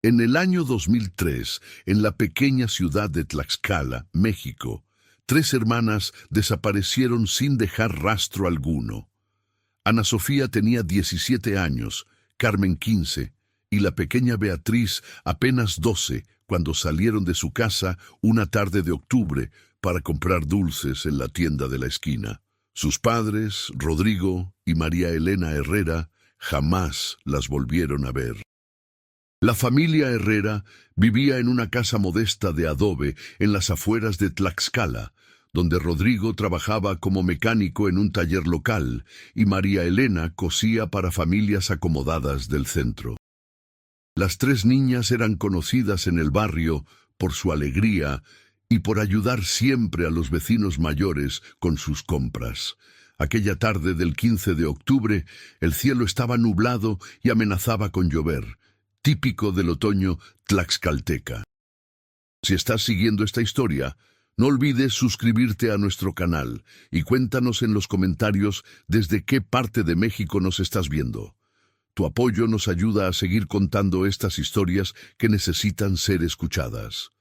En el año 2003, en la pequeña ciudad de Tlaxcala, México, 3 hermanas desaparecieron sin dejar rastro alguno. Ana Sofía tenía 17 años, Carmen 15, y la pequeña Beatriz apenas 12, cuando salieron de su casa una tarde de octubre para comprar dulces en la tienda de la esquina. Sus padres, Rodrigo y María Elena Herrera, jamás las volvieron a ver. La familia Herrera vivía en una casa modesta de adobe en las afueras de Tlaxcala, donde Rodrigo trabajaba como mecánico en un taller local y María Elena cosía para familias acomodadas del centro. Las 3 niñas eran conocidas en el barrio por su alegría y por ayudar siempre a los vecinos mayores con sus compras. Aquella tarde del 15 de octubre, el cielo estaba nublado y amenazaba con llover, típico del otoño tlaxcalteca. Si estás siguiendo esta historia, no olvides suscribirte a nuestro canal y cuéntanos en los comentarios desde qué parte de México nos estás viendo. Tu apoyo nos ayuda a seguir contando estas historias que necesitan ser escuchadas.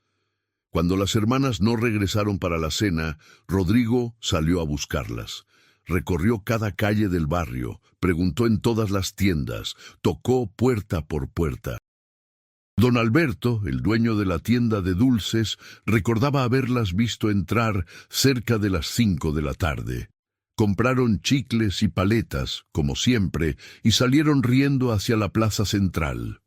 Cuando las hermanas no regresaron para la cena, Rodrigo salió a buscarlas. Recorrió cada calle del barrio, preguntó en todas las tiendas, tocó puerta por puerta. Don Alberto, el dueño de la tienda de dulces, recordaba haberlas visto entrar cerca de las 5 de la tarde. Compraron chicles y paletas, como siempre, y salieron riendo hacia la plaza central.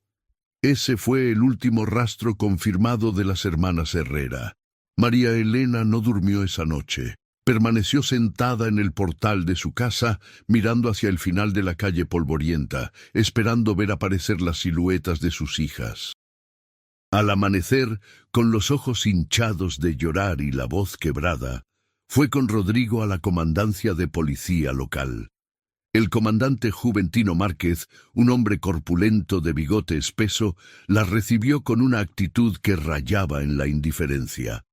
Ese fue el último rastro confirmado de las hermanas Herrera. María Elena no durmió esa noche. Permaneció sentada en el portal de su casa, mirando hacia el final de la calle polvorienta, esperando ver aparecer las siluetas de sus hijas. Al amanecer, con los ojos hinchados de llorar y la voz quebrada, fue con Rodrigo a la comandancia de policía local. El comandante Juventino Márquez, un hombre corpulento de bigote espeso, las recibió con una actitud que rayaba en la indiferencia.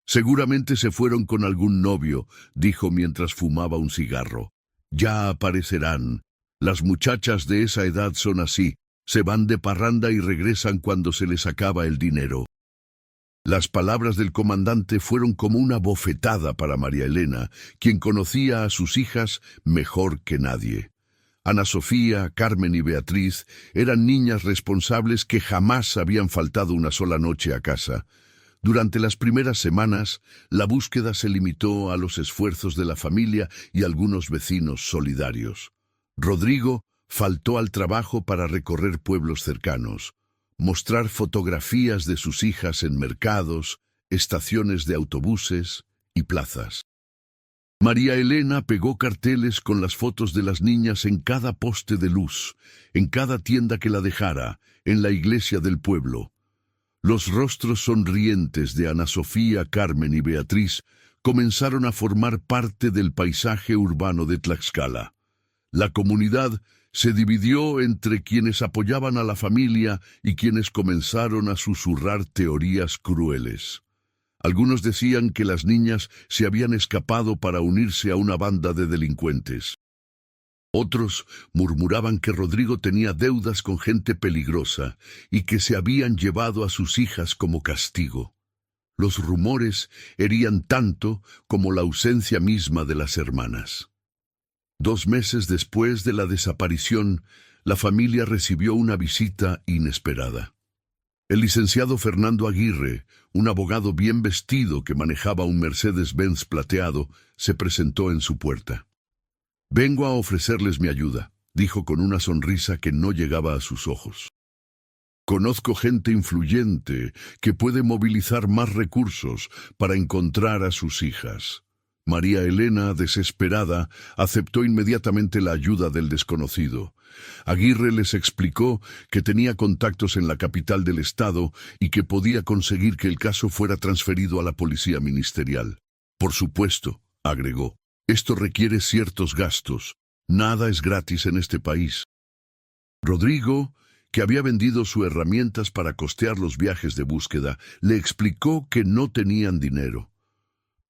«Seguramente se fueron con algún novio», dijo mientras fumaba un cigarro. «Ya aparecerán. Las muchachas de esa edad son así. Se van de parranda y regresan cuando se les acaba el dinero». Las palabras del comandante fueron como una bofetada para María Elena, quien conocía a sus hijas mejor que nadie. Ana Sofía, Carmen y Beatriz eran niñas responsables que jamás habían faltado una sola noche a casa. Durante las primeras semanas, la búsqueda se limitó a los esfuerzos de la familia y algunos vecinos solidarios. Rodrigo faltó al trabajo para recorrer pueblos cercanos, mostrar fotografías de sus hijas en mercados, estaciones de autobuses y plazas. María Elena pegó carteles con las fotos de las niñas en cada poste de luz, en cada tienda que la dejara, en la iglesia del pueblo. Los rostros sonrientes de Ana Sofía, Carmen y Beatriz comenzaron a formar parte del paisaje urbano de Tlaxcala. La comunidad se dividió entre quienes apoyaban a la familia y quienes comenzaron a susurrar teorías crueles. Algunos decían que las niñas se habían escapado para unirse a una banda de delincuentes. Otros murmuraban que Rodrigo tenía deudas con gente peligrosa y que se habían llevado a sus hijas como castigo. Los rumores herían tanto como la ausencia misma de las hermanas. 2 meses después de la desaparición, la familia recibió una visita inesperada. El licenciado Fernando Aguirre, un abogado bien vestido que manejaba un Mercedes-Benz plateado, se presentó en su puerta. «Vengo a ofrecerles mi ayuda», dijo con una sonrisa que no llegaba a sus ojos. «Conozco gente influyente que puede movilizar más recursos para encontrar a sus hijas». María Elena, desesperada, aceptó inmediatamente la ayuda del desconocido. Aguirre les explicó que tenía contactos en la capital del estado y que podía conseguir que el caso fuera transferido a la policía ministerial. «Por supuesto», agregó, «esto requiere ciertos gastos. Nada es gratis en este país». Rodrigo, que había vendido sus herramientas para costear los viajes de búsqueda, le explicó que no tenían dinero.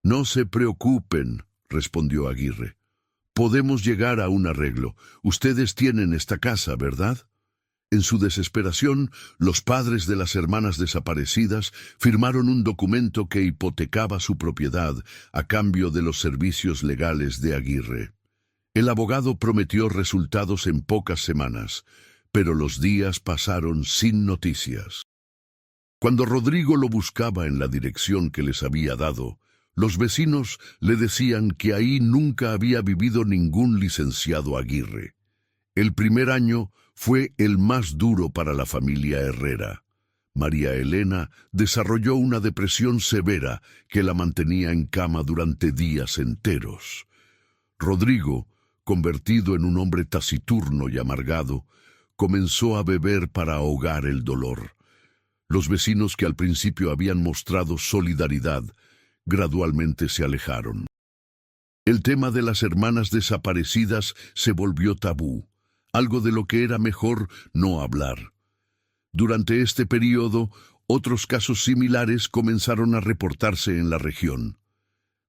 «No se preocupen», respondió Aguirre. «Podemos llegar a un arreglo. Ustedes tienen esta casa, ¿verdad? En su desesperación, los padres de las hermanas desaparecidas firmaron un documento que hipotecaba su propiedad a cambio de los servicios legales de Aguirre. El abogado prometió resultados en pocas semanas, pero los días pasaron sin noticias. Cuando Rodrigo lo buscaba en la dirección que les había dado, los vecinos le decían que ahí nunca había vivido ningún licenciado Aguirre. El primer año fue el más duro para la familia Herrera. María Elena desarrolló una depresión severa que la mantenía en cama durante días enteros. Rodrigo, convertido en un hombre taciturno y amargado, comenzó a beber para ahogar el dolor. Los vecinos que al principio habían mostrado solidaridad, gradualmente se alejaron. El tema de las hermanas desaparecidas se volvió tabú, algo de lo que era mejor no hablar. Durante este período, otros casos similares comenzaron a reportarse en la región.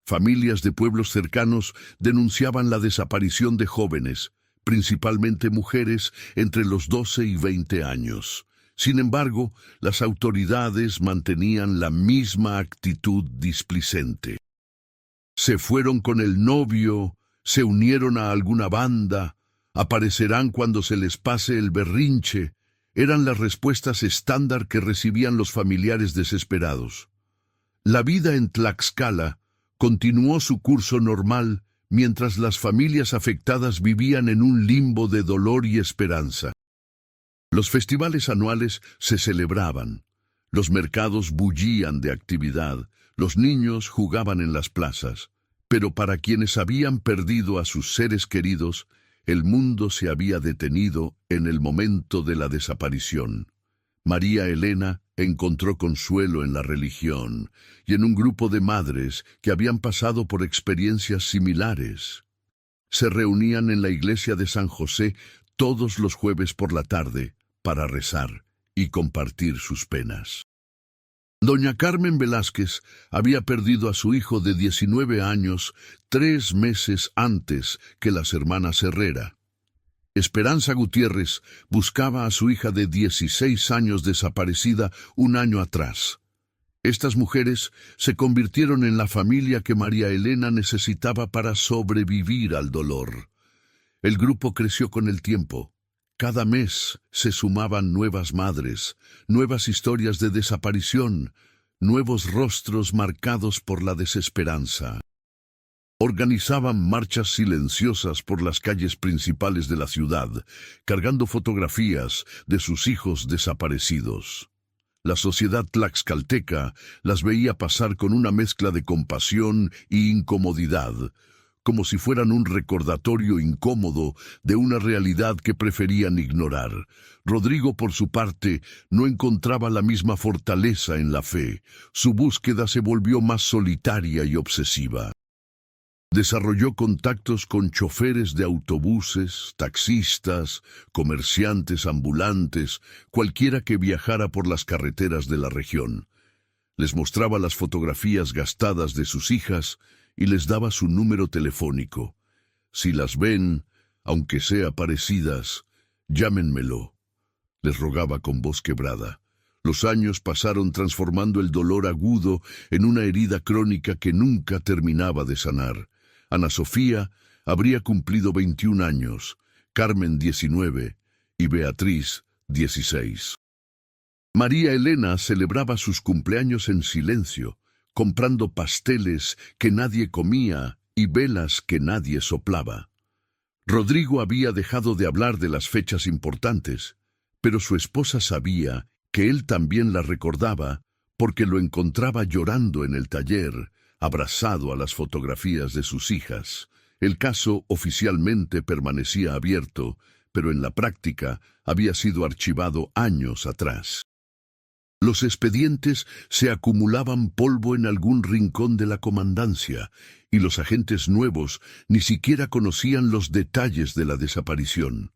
Familias de pueblos cercanos denunciaban la desaparición de jóvenes, principalmente mujeres entre los 12 y 20 años. Sin embargo, las autoridades mantenían la misma actitud displicente. Se fueron con el novio, se unieron a alguna banda, aparecerán cuando se les pase el berrinche, eran las respuestas estándar que recibían los familiares desesperados. La vida en Tlaxcala continuó su curso normal mientras las familias afectadas vivían en un limbo de dolor y esperanza. Los festivales anuales se celebraban, los mercados bullían de actividad, los niños jugaban en las plazas, pero para quienes habían perdido a sus seres queridos, el mundo se había detenido en el momento de la desaparición. María Elena encontró consuelo en la religión y en un grupo de madres que habían pasado por experiencias similares. Se reunían en la iglesia de San José todos los jueves por la tarde para rezar y compartir sus penas. Doña Carmen Velázquez había perdido a su hijo de 19 años 3 meses antes que las hermanas Herrera. Esperanza Gutiérrez buscaba a su hija de 16 años desaparecida un año atrás. Estas mujeres se convirtieron en la familia que María Elena necesitaba para sobrevivir al dolor. El grupo creció con el tiempo. Cada mes se sumaban nuevas madres, nuevas historias de desaparición, nuevos rostros marcados por la desesperanza. Organizaban marchas silenciosas por las calles principales de la ciudad, cargando fotografías de sus hijos desaparecidos. La sociedad tlaxcalteca las veía pasar con una mezcla de compasión y incomodidad, como si fueran un recordatorio incómodo de una realidad que preferían ignorar. Rodrigo, por su parte, no encontraba la misma fortaleza en la fe. Su búsqueda se volvió más solitaria y obsesiva. Desarrolló contactos con choferes de autobuses, taxistas, comerciantes ambulantes, cualquiera que viajara por las carreteras de la región. Les mostraba las fotografías gastadas de sus hijas y les daba su número telefónico. Si las ven, aunque sea parecidas, llámenmelo, les rogaba con voz quebrada. Los años pasaron transformando el dolor agudo en una herida crónica que nunca terminaba de sanar. Ana Sofía habría cumplido 21 años, Carmen 19 y Beatriz 16. María Elena celebraba sus cumpleaños en silencio, comprando pasteles que nadie comía y velas que nadie soplaba. Rodrigo había dejado de hablar de las fechas importantes, pero su esposa sabía que él también la recordaba porque lo encontraba llorando en el taller, abrazado a las fotografías de sus hijas. El caso oficialmente permanecía abierto, pero en la práctica había sido archivado años atrás. Los expedientes se acumulaban polvo en algún rincón de la comandancia, y los agentes nuevos ni siquiera conocían los detalles de la desaparición.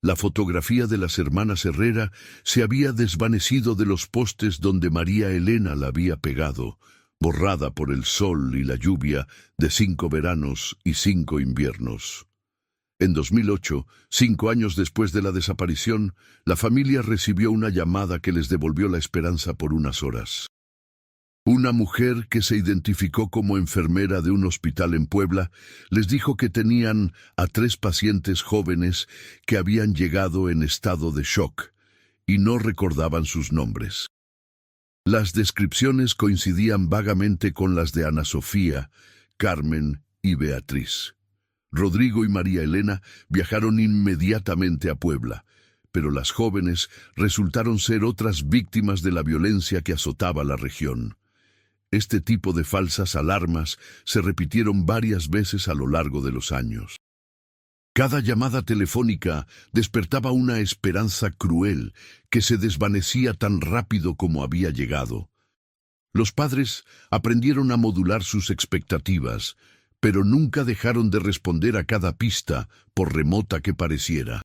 La fotografía de las hermanas Herrera se había desvanecido de los postes donde María Elena la había pegado, borrada por el sol y la lluvia de 5 veranos y 5 inviernos. En 2008, 5 años después de la desaparición, la familia recibió una llamada que les devolvió la esperanza por unas horas. Una mujer que se identificó como enfermera de un hospital en Puebla les dijo que tenían a 3 pacientes jóvenes que habían llegado en estado de shock y no recordaban sus nombres. Las descripciones coincidían vagamente con las de Ana Sofía, Carmen y Beatriz. Rodrigo y María Elena viajaron inmediatamente a Puebla, pero las jóvenes resultaron ser otras víctimas de la violencia que azotaba la región. Este tipo de falsas alarmas se repitieron varias veces a lo largo de los años. Cada llamada telefónica despertaba una esperanza cruel que se desvanecía tan rápido como había llegado. Los padres aprendieron a modular sus expectativas, pero nunca dejaron de responder a cada pista, por remota que pareciera.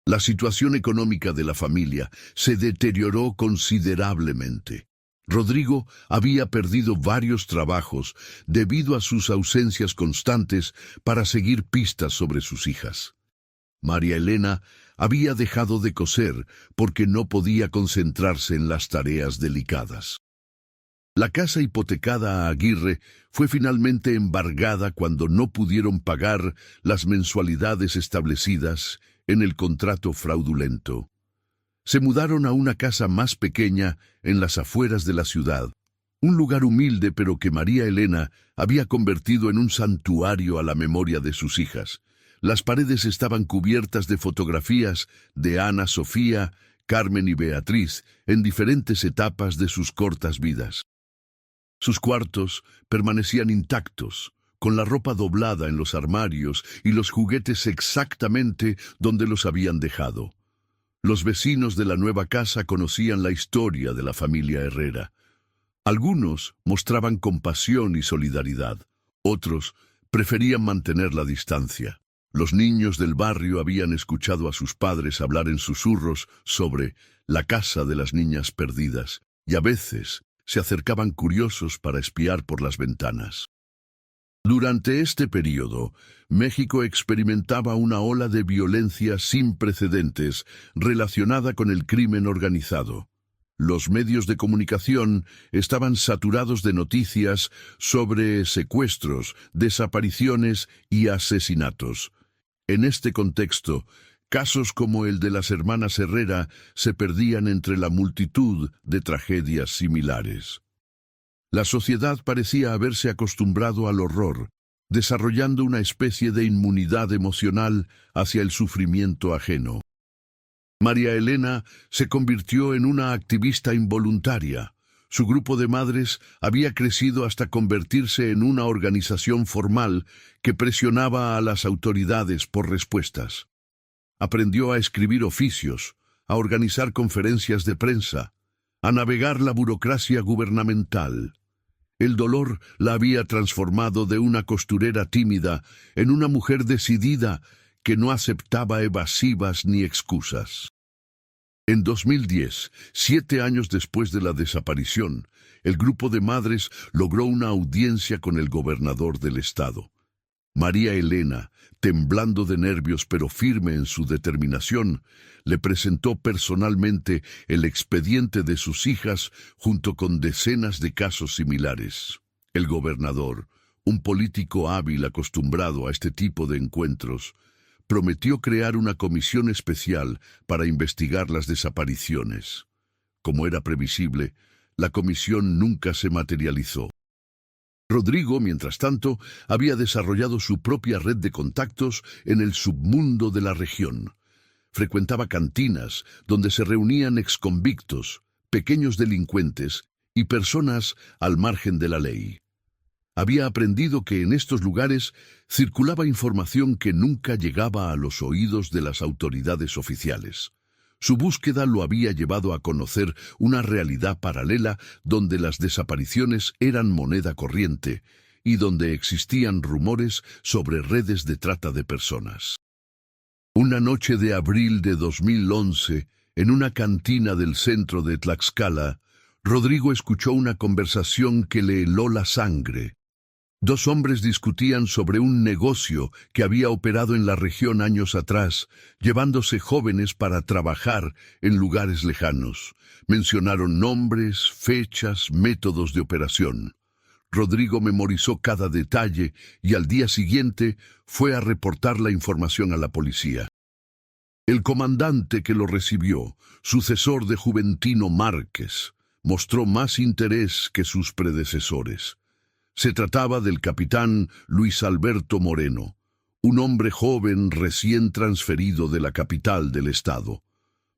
La situación económica de la familia se deterioró considerablemente. Rodrigo había perdido varios trabajos debido a sus ausencias constantes para seguir pistas sobre sus hijas. María Elena había dejado de coser porque no podía concentrarse en las tareas delicadas. La casa hipotecada a Aguirre fue finalmente embargada cuando no pudieron pagar las mensualidades establecidas en el contrato fraudulento. Se mudaron a una casa más pequeña en las afueras de la ciudad, un lugar humilde pero que María Elena había convertido en un santuario a la memoria de sus hijas. Las paredes estaban cubiertas de fotografías de Ana Sofía, Carmen y Beatriz en diferentes etapas de sus cortas vidas. Sus cuartos permanecían intactos, con la ropa doblada en los armarios y los juguetes exactamente donde los habían dejado. Los vecinos de la nueva casa conocían la historia de la familia Herrera. Algunos mostraban compasión y solidaridad, otros preferían mantener la distancia. Los niños del barrio habían escuchado a sus padres hablar en susurros sobre la casa de las niñas perdidas, y a veces se acercaban curiosos para espiar por las ventanas. Durante este periodo, México experimentaba una ola de violencia sin precedentes relacionada con el crimen organizado. Los medios de comunicación estaban saturados de noticias sobre secuestros, desapariciones y asesinatos. En este contexto, casos como el de las hermanas Herrera se perdían entre la multitud de tragedias similares. La sociedad parecía haberse acostumbrado al horror, desarrollando una especie de inmunidad emocional hacia el sufrimiento ajeno. María Elena se convirtió en una activista involuntaria. Su grupo de madres había crecido hasta convertirse en una organización formal que presionaba a las autoridades por respuestas. Aprendió a escribir oficios, a organizar conferencias de prensa, a navegar la burocracia gubernamental. El dolor la había transformado de una costurera tímida en una mujer decidida que no aceptaba evasivas ni excusas. En 2010, 7 años después de la desaparición, el grupo de madres logró una audiencia con el gobernador del estado. María Elena, temblando de nervios pero firme en su determinación, le presentó personalmente el expediente de sus hijas junto con decenas de casos similares. El gobernador, un político hábil acostumbrado a este tipo de encuentros, prometió crear una comisión especial para investigar las desapariciones. Como era previsible, la comisión nunca se materializó. Rodrigo, mientras tanto, había desarrollado su propia red de contactos en el submundo de la región. Frecuentaba cantinas donde se reunían exconvictos, pequeños delincuentes y personas al margen de la ley. Había aprendido que en estos lugares circulaba información que nunca llegaba a los oídos de las autoridades oficiales. Su búsqueda lo había llevado a conocer una realidad paralela donde las desapariciones eran moneda corriente y donde existían rumores sobre redes de trata de personas. Una noche de abril de 2011, en una cantina del centro de Tlaxcala, Rodrigo escuchó una conversación que le heló la sangre. Dos hombres discutían sobre un negocio que había operado en la región años atrás, llevándose jóvenes para trabajar en lugares lejanos. Mencionaron nombres, fechas, métodos de operación. Rodrigo memorizó cada detalle y al día siguiente fue a reportar la información a la policía. El comandante que lo recibió, sucesor de Juventino Márquez, mostró más interés que sus predecesores. Se trataba del capitán Luis Alberto Moreno, un hombre joven recién transferido de la capital del estado.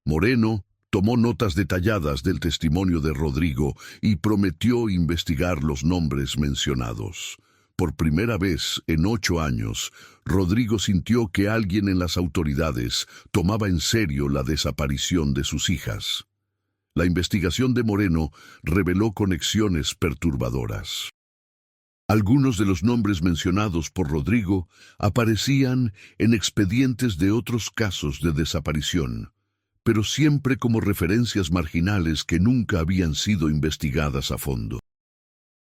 Moreno tomó notas detalladas del testimonio de Rodrigo y prometió investigar los nombres mencionados. Por primera vez en 8 años, Rodrigo sintió que alguien en las autoridades tomaba en serio la desaparición de sus hijas. La investigación de Moreno reveló conexiones perturbadoras. Algunos de los nombres mencionados por Rodrigo aparecían en expedientes de otros casos de desaparición, pero siempre como referencias marginales que nunca habían sido investigadas a fondo.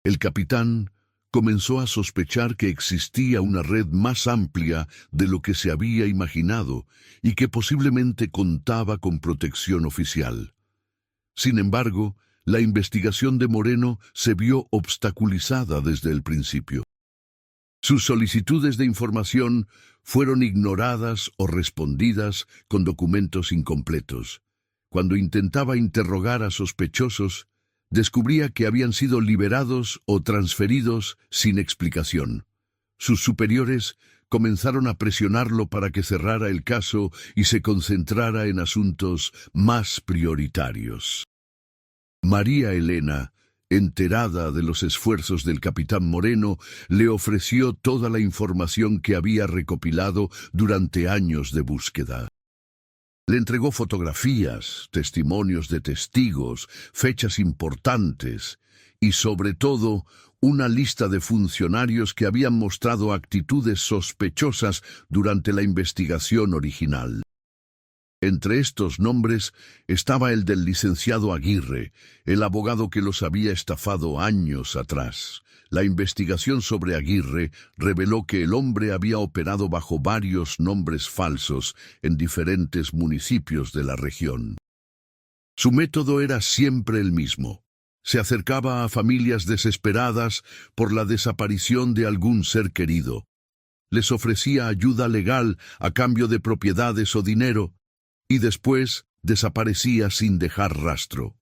El capitán comenzó a sospechar que existía una red más amplia de lo que se había imaginado y que posiblemente contaba con protección oficial. Sin embargo, la investigación de Moreno se vio obstaculizada desde el principio. Sus solicitudes de información fueron ignoradas o respondidas con documentos incompletos. Cuando intentaba interrogar a sospechosos, descubría que habían sido liberados o transferidos sin explicación. Sus superiores comenzaron a presionarlo para que cerrara el caso y se concentrara en asuntos más prioritarios. María Elena, enterada de los esfuerzos del capitán Moreno, le ofreció toda la información que había recopilado durante años de búsqueda. Le entregó fotografías, testimonios de testigos, fechas importantes y, sobre todo, una lista de funcionarios que habían mostrado actitudes sospechosas durante la investigación original. Entre estos nombres estaba el del licenciado Aguirre, el abogado que los había estafado años atrás. La investigación sobre Aguirre reveló que el hombre había operado bajo varios nombres falsos en diferentes municipios de la región. Su método era siempre el mismo. Se acercaba a familias desesperadas por la desaparición de algún ser querido. Les ofrecía ayuda legal a cambio de propiedades o dinero, y después desaparecía sin dejar rastro.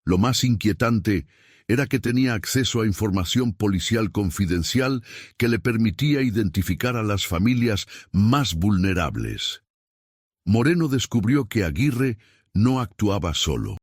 Lo más inquietante era que tenía acceso a información policial confidencial que le permitía identificar a las familias más vulnerables. Moreno descubrió que Aguirre no actuaba solo.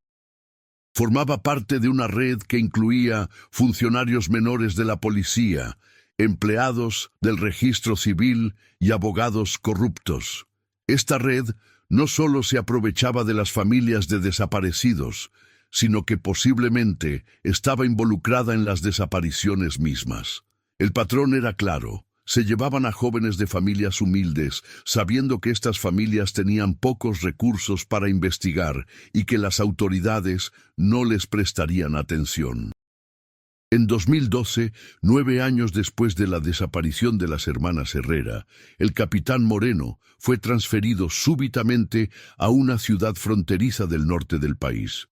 Formaba parte de una red que incluía funcionarios menores de la policía, empleados del registro civil y abogados corruptos. Esta red no solo se aprovechaba de las familias de desaparecidos, sino que posiblemente estaba involucrada en las desapariciones mismas. El patrón era claro: se llevaban a jóvenes de familias humildes, sabiendo que estas familias tenían pocos recursos para investigar y que las autoridades no les prestarían atención. En 2012, 9 años después de la desaparición de las hermanas Herrera, el capitán Moreno fue transferido súbitamente a una ciudad fronteriza del norte del país.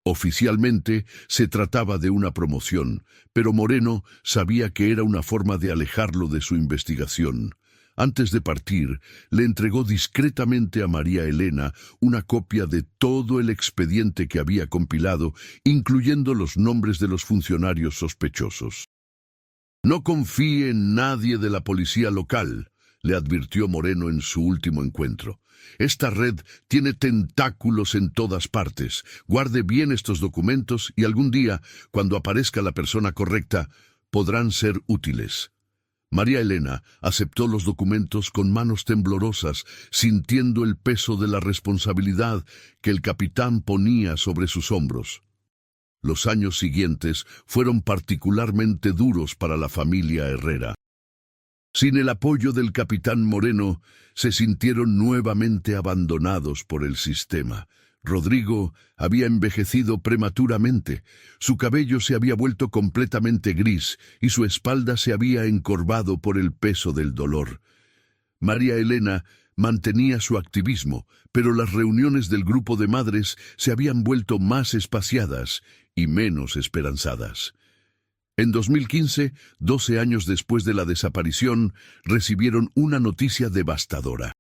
Oficialmente se trataba de una promoción, pero Moreno sabía que era una forma de alejarlo de su investigación. Antes de partir, le entregó discretamente a María Elena una copia de todo el expediente que había compilado, incluyendo los nombres de los funcionarios sospechosos. «No confíe en nadie de la policía local», le advirtió Moreno en su último encuentro. «Esta red tiene tentáculos en todas partes. Guarde bien estos documentos y algún día, cuando aparezca la persona correcta, podrán ser útiles». María Elena aceptó los documentos con manos temblorosas, sintiendo el peso de la responsabilidad que el capitán ponía sobre sus hombros. Los años siguientes fueron particularmente duros para la familia Herrera. Sin el apoyo del capitán Moreno, se sintieron nuevamente abandonados por el sistema. Rodrigo había envejecido prematuramente, su cabello se había vuelto completamente gris y su espalda se había encorvado por el peso del dolor. María Elena mantenía su activismo, pero las reuniones del grupo de madres se habían vuelto más espaciadas y menos esperanzadas. En 2015, 12 años después de la desaparición, recibieron una noticia devastadora.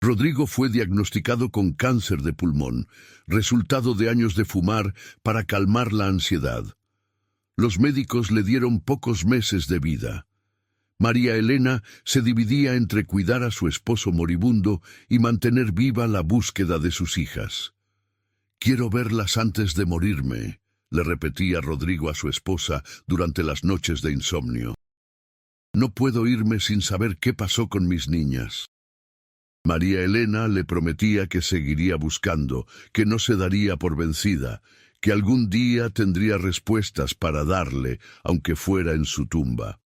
Rodrigo fue diagnosticado con cáncer de pulmón, resultado de años de fumar para calmar la ansiedad. Los médicos le dieron pocos meses de vida. María Elena se dividía entre cuidar a su esposo moribundo y mantener viva la búsqueda de sus hijas. «Quiero verlas antes de morirme», le repetía Rodrigo a su esposa durante las noches de insomnio. «No puedo irme sin saber qué pasó con mis niñas». María Elena le prometía que seguiría buscando, que no se daría por vencida, que algún día tendría respuestas para darle, aunque fuera en su tumba.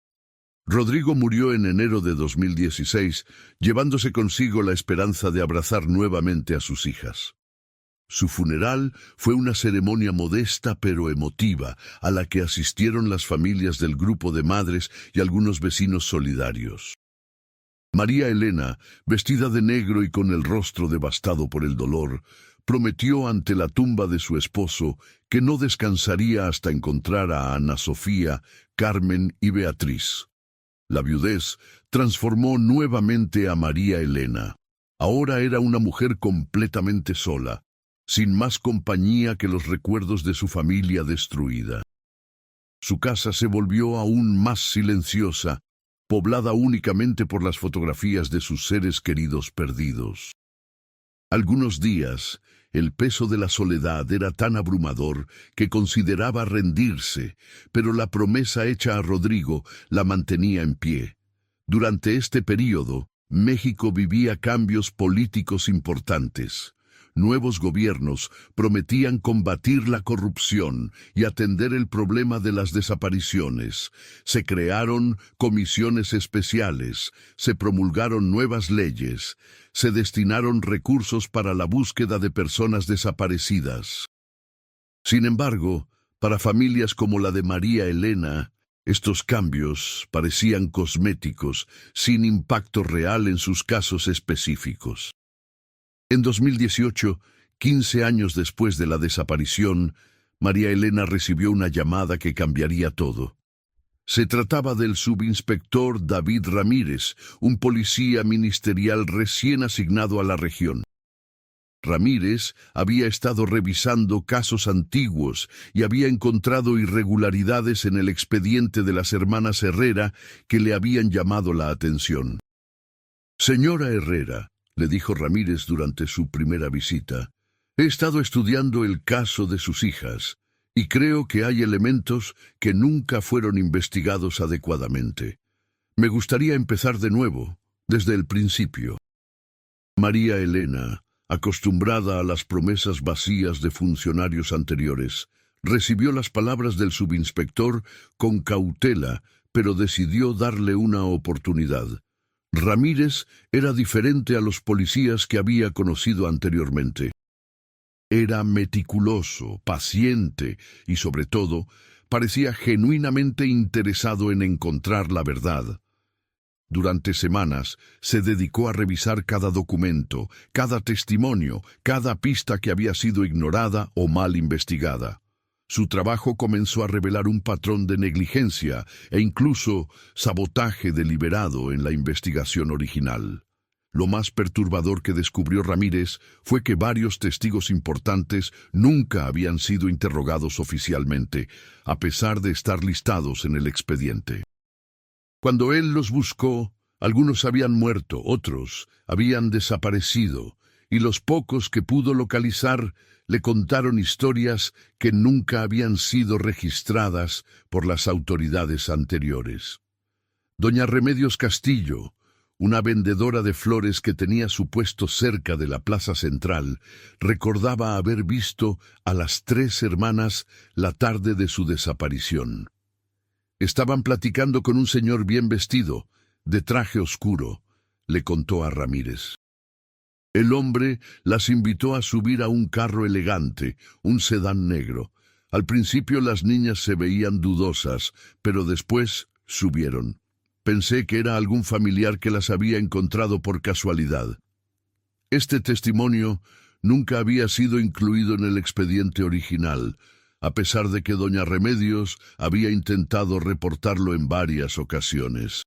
Rodrigo murió en enero de 2016, llevándose consigo la esperanza de abrazar nuevamente a sus hijas. Su funeral fue una ceremonia modesta pero emotiva, a la que asistieron las familias del grupo de madres y algunos vecinos solidarios. María Elena, vestida de negro y con el rostro devastado por el dolor, prometió ante la tumba de su esposo que no descansaría hasta encontrar a Ana Sofía, Carmen y Beatriz. La viudez transformó nuevamente a María Elena. Ahora era una mujer completamente sola, sin más compañía que los recuerdos de su familia destruida. Su casa se volvió aún más silenciosa, poblada únicamente por las fotografías de sus seres queridos perdidos. Algunos días, el peso de la soledad era tan abrumador que consideraba rendirse, pero la promesa hecha a Rodrigo la mantenía en pie. Durante este período, México vivía cambios políticos importantes. Nuevos gobiernos prometían combatir la corrupción y atender el problema de las desapariciones. Se crearon comisiones especiales, se promulgaron nuevas leyes, se destinaron recursos para la búsqueda de personas desaparecidas. Sin embargo, para familias como la de María Elena, estos cambios parecían cosméticos, sin impacto real en sus casos específicos. En 2018, 15 años después de la desaparición, María Elena recibió una llamada que cambiaría todo. Se trataba del subinspector David Ramírez, un policía ministerial recién asignado a la región. Ramírez había estado revisando casos antiguos y había encontrado irregularidades en el expediente de las hermanas Herrera que le habían llamado la atención. «Señora Herrera», le dijo Ramírez durante su primera visita, «he estado estudiando el caso de sus hijas y creo que hay elementos que nunca fueron investigados adecuadamente. Me gustaría empezar de nuevo, desde el principio». María Elena, acostumbrada a las promesas vacías de funcionarios anteriores, recibió las palabras del subinspector con cautela, pero decidió darle una oportunidad. Ramírez era diferente a los policías que había conocido anteriormente. Era meticuloso, paciente y, sobre todo, parecía genuinamente interesado en encontrar la verdad. Durante semanas se dedicó a revisar cada documento, cada testimonio, cada pista que había sido ignorada o mal investigada. Su trabajo comenzó a revelar un patrón de negligencia e incluso sabotaje deliberado en la investigación original. Lo más perturbador que descubrió Ramírez fue que varios testigos importantes nunca habían sido interrogados oficialmente, a pesar de estar listados en el expediente. Cuando él los buscó, algunos habían muerto, otros habían desaparecido, y los pocos que pudo localizar le contaron historias que nunca habían sido registradas por las autoridades anteriores. Doña Remedios Castillo, una vendedora de flores que tenía su puesto cerca de la plaza central, recordaba haber visto a las 3 hermanas la tarde de su desaparición. Estaban platicando con un señor bien vestido, de traje oscuro, le contó a Ramírez. El hombre las invitó a subir a un carro elegante, un sedán negro. Al principio las niñas se veían dudosas, pero después subieron. Pensé que era algún familiar que las había encontrado por casualidad. Este testimonio nunca había sido incluido en el expediente original, a pesar de que doña Remedios había intentado reportarlo en varias ocasiones.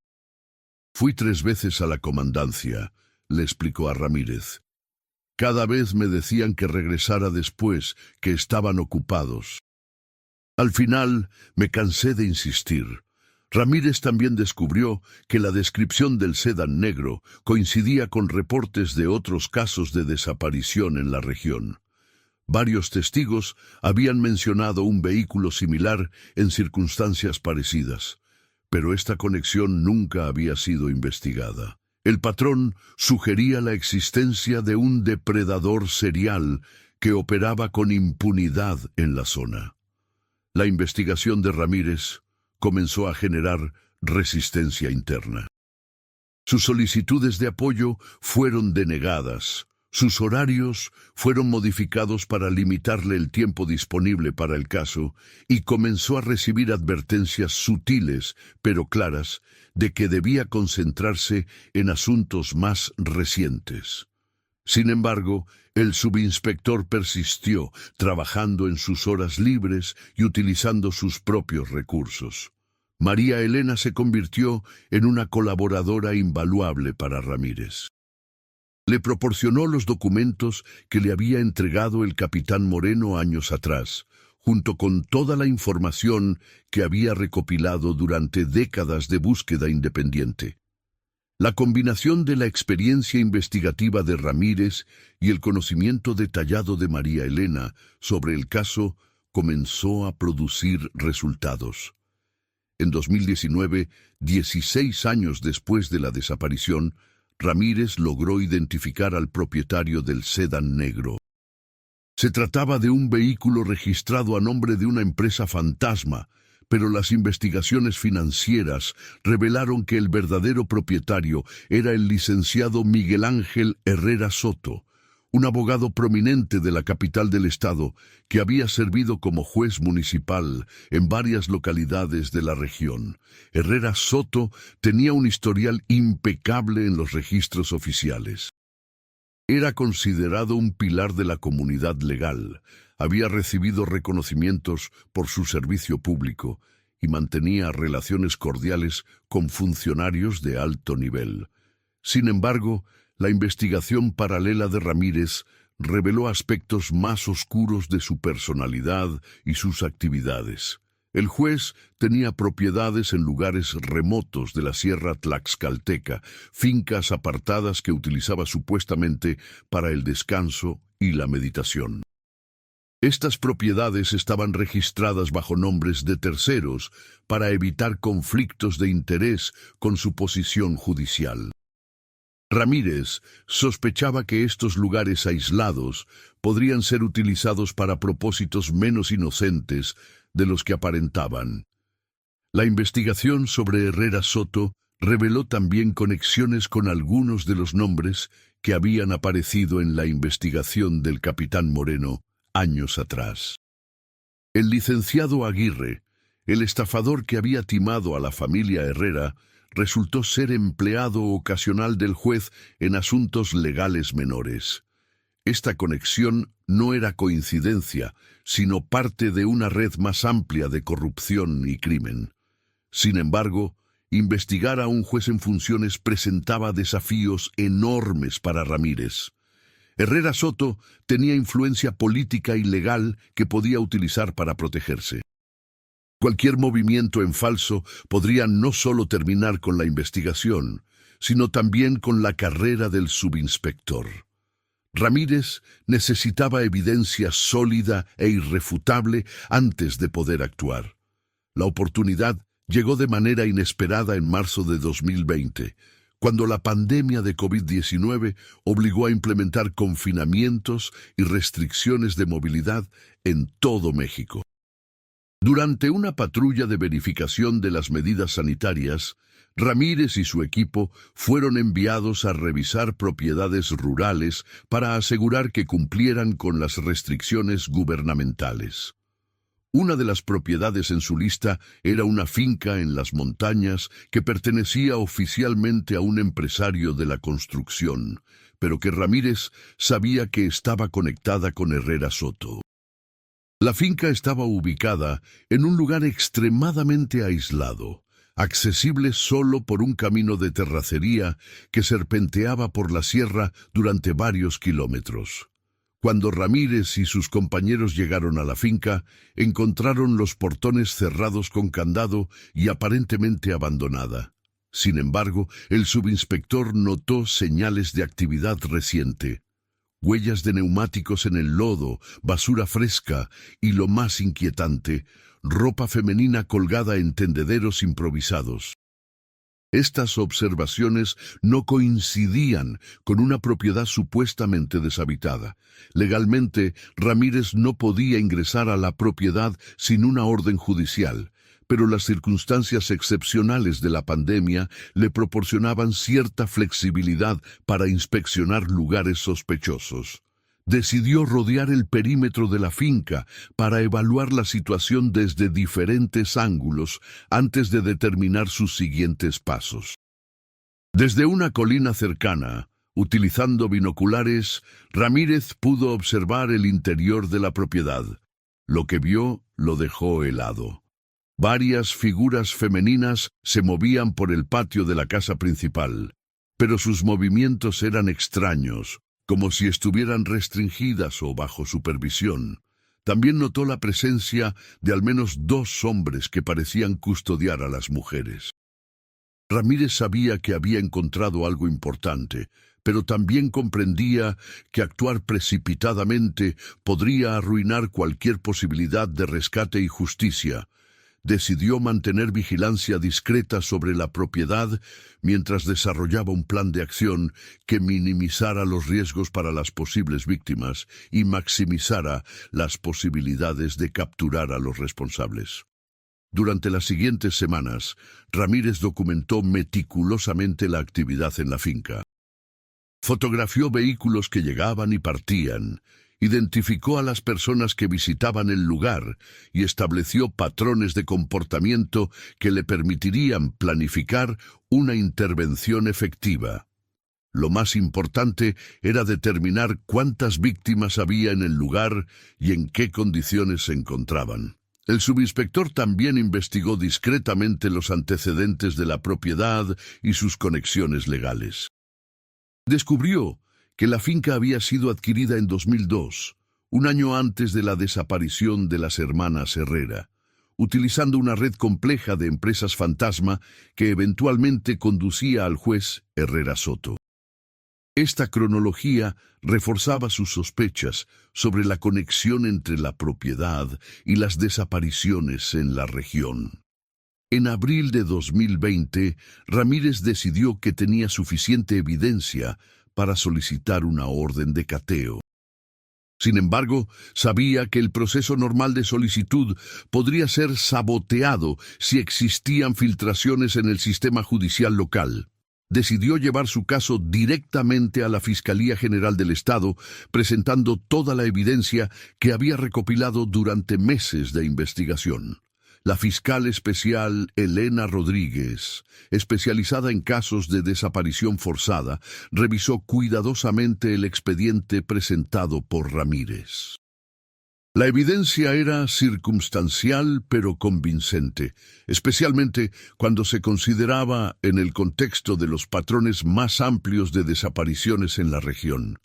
Fui 3 veces a la comandancia, le explicó a Ramírez. Cada vez me decían que regresara después, que estaban ocupados. Al final me cansé de insistir. Ramírez también descubrió que la descripción del sedán negro coincidía con reportes de otros casos de desaparición en la región. Varios testigos habían mencionado un vehículo similar en circunstancias parecidas, pero esta conexión nunca había sido investigada. El patrón sugería la existencia de un depredador serial que operaba con impunidad en la zona. La investigación de Ramírez comenzó a generar resistencia interna. Sus solicitudes de apoyo fueron denegadas. Sus horarios fueron modificados para limitarle el tiempo disponible para el caso y comenzó a recibir advertencias sutiles, pero claras, de que debía concentrarse en asuntos más recientes. Sin embargo, el subinspector persistió, trabajando en sus horas libres y utilizando sus propios recursos. María Elena se convirtió en una colaboradora invaluable para Ramírez. Le proporcionó los documentos que le había entregado el capitán Moreno años atrás, junto con toda la información que había recopilado durante décadas de búsqueda independiente. La combinación de la experiencia investigativa de Ramírez y el conocimiento detallado de María Elena sobre el caso comenzó a producir resultados. En 2019, 16 años después de la desaparición, Ramírez logró identificar al propietario del sedán negro. Se trataba de un vehículo registrado a nombre de una empresa fantasma, pero las investigaciones financieras revelaron que el verdadero propietario era el licenciado Miguel Ángel Herrera Soto, un abogado prominente de la capital del estado que había servido como juez municipal en varias localidades de la región. Herrera Soto tenía un historial impecable en los registros oficiales. Era considerado un pilar de la comunidad legal, había recibido reconocimientos por su servicio público y mantenía relaciones cordiales con funcionarios de alto nivel. Sin embargo, la investigación paralela de Ramírez reveló aspectos más oscuros de su personalidad y sus actividades. El juez tenía propiedades en lugares remotos de la Sierra Tlaxcalteca, fincas apartadas que utilizaba supuestamente para el descanso y la meditación. Estas propiedades estaban registradas bajo nombres de terceros para evitar conflictos de interés con su posición judicial. Ramírez sospechaba que estos lugares aislados podrían ser utilizados para propósitos menos inocentes de los que aparentaban. La investigación sobre Herrera Soto reveló también conexiones con algunos de los nombres que habían aparecido en la investigación del capitán Moreno años atrás. El licenciado Aguirre, el estafador que había timado a la familia Herrera, resultó ser empleado ocasional del juez en asuntos legales menores. Esta conexión no era coincidencia, sino parte de una red más amplia de corrupción y crimen. Sin embargo, investigar a un juez en funciones presentaba desafíos enormes para Ramírez. Herrera Soto tenía influencia política y legal que podía utilizar para protegerse. Cualquier movimiento en falso podría no solo terminar con la investigación, sino también con la carrera del subinspector. Ramírez necesitaba evidencia sólida e irrefutable antes de poder actuar. La oportunidad llegó de manera inesperada en marzo de 2020, cuando la pandemia de COVID-19 obligó a implementar confinamientos y restricciones de movilidad en todo México. Durante una patrulla de verificación de las medidas sanitarias, Ramírez y su equipo fueron enviados a revisar propiedades rurales para asegurar que cumplieran con las restricciones gubernamentales. Una de las propiedades en su lista era una finca en las montañas que pertenecía oficialmente a un empresario de la construcción, pero que Ramírez sabía que estaba conectada con Herrera Soto. La finca estaba ubicada en un lugar extremadamente aislado, accesible solo por un camino de terracería que serpenteaba por la sierra durante varios kilómetros. Cuando Ramírez y sus compañeros llegaron a la finca, encontraron los portones cerrados con candado y aparentemente abandonada. Sin embargo, el subinspector notó señales de actividad reciente. Huellas de neumáticos en el lodo, basura fresca y, lo más inquietante, ropa femenina colgada en tendederos improvisados. Estas observaciones no coincidían con una propiedad supuestamente deshabitada. Legalmente, Ramírez no podía ingresar a la propiedad sin una orden judicial, pero las circunstancias excepcionales de la pandemia le proporcionaban cierta flexibilidad para inspeccionar lugares sospechosos. Decidió rodear el perímetro de la finca para evaluar la situación desde diferentes ángulos antes de determinar sus siguientes pasos. Desde una colina cercana, utilizando binoculares, Ramírez pudo observar el interior de la propiedad. Lo que vio lo dejó helado. Varias figuras femeninas se movían por el patio de la casa principal, pero sus movimientos eran extraños, como si estuvieran restringidas o bajo supervisión. También notó la presencia de al menos 2 hombres que parecían custodiar a las mujeres. Ramírez sabía que había encontrado algo importante, pero también comprendía que actuar precipitadamente podría arruinar cualquier posibilidad de rescate y justicia. Decidió mantener vigilancia discreta sobre la propiedad mientras desarrollaba un plan de acción que minimizara los riesgos para las posibles víctimas y maximizara las posibilidades de capturar a los responsables. Durante las siguientes semanas, Ramírez documentó meticulosamente la actividad en la finca. Fotografió vehículos que llegaban y partían, identificó a las personas que visitaban el lugar y estableció patrones de comportamiento que le permitirían planificar una intervención efectiva. Lo más importante era determinar cuántas víctimas había en el lugar y en qué condiciones se encontraban. El subinspector también investigó discretamente los antecedentes de la propiedad y sus conexiones legales. Descubrió que la finca había sido adquirida en 2002, un año antes de la desaparición de las hermanas Herrera, utilizando una red compleja de empresas fantasma que eventualmente conducía al juez Herrera Soto. Esta cronología reforzaba sus sospechas sobre la conexión entre la propiedad y las desapariciones en la región. En abril de 2020, Ramírez decidió que tenía suficiente evidencia para solicitar una orden de cateo. Sin embargo, sabía que el proceso normal de solicitud podría ser saboteado si existían filtraciones en el sistema judicial local. Decidió llevar su caso directamente a la Fiscalía General del Estado, presentando toda la evidencia que había recopilado durante meses de investigación. La fiscal especial Elena Rodríguez, especializada en casos de desaparición forzada, revisó cuidadosamente el expediente presentado por Ramírez. La evidencia era circunstancial pero convincente, especialmente cuando se consideraba en el contexto de los patrones más amplios de desapariciones en la región.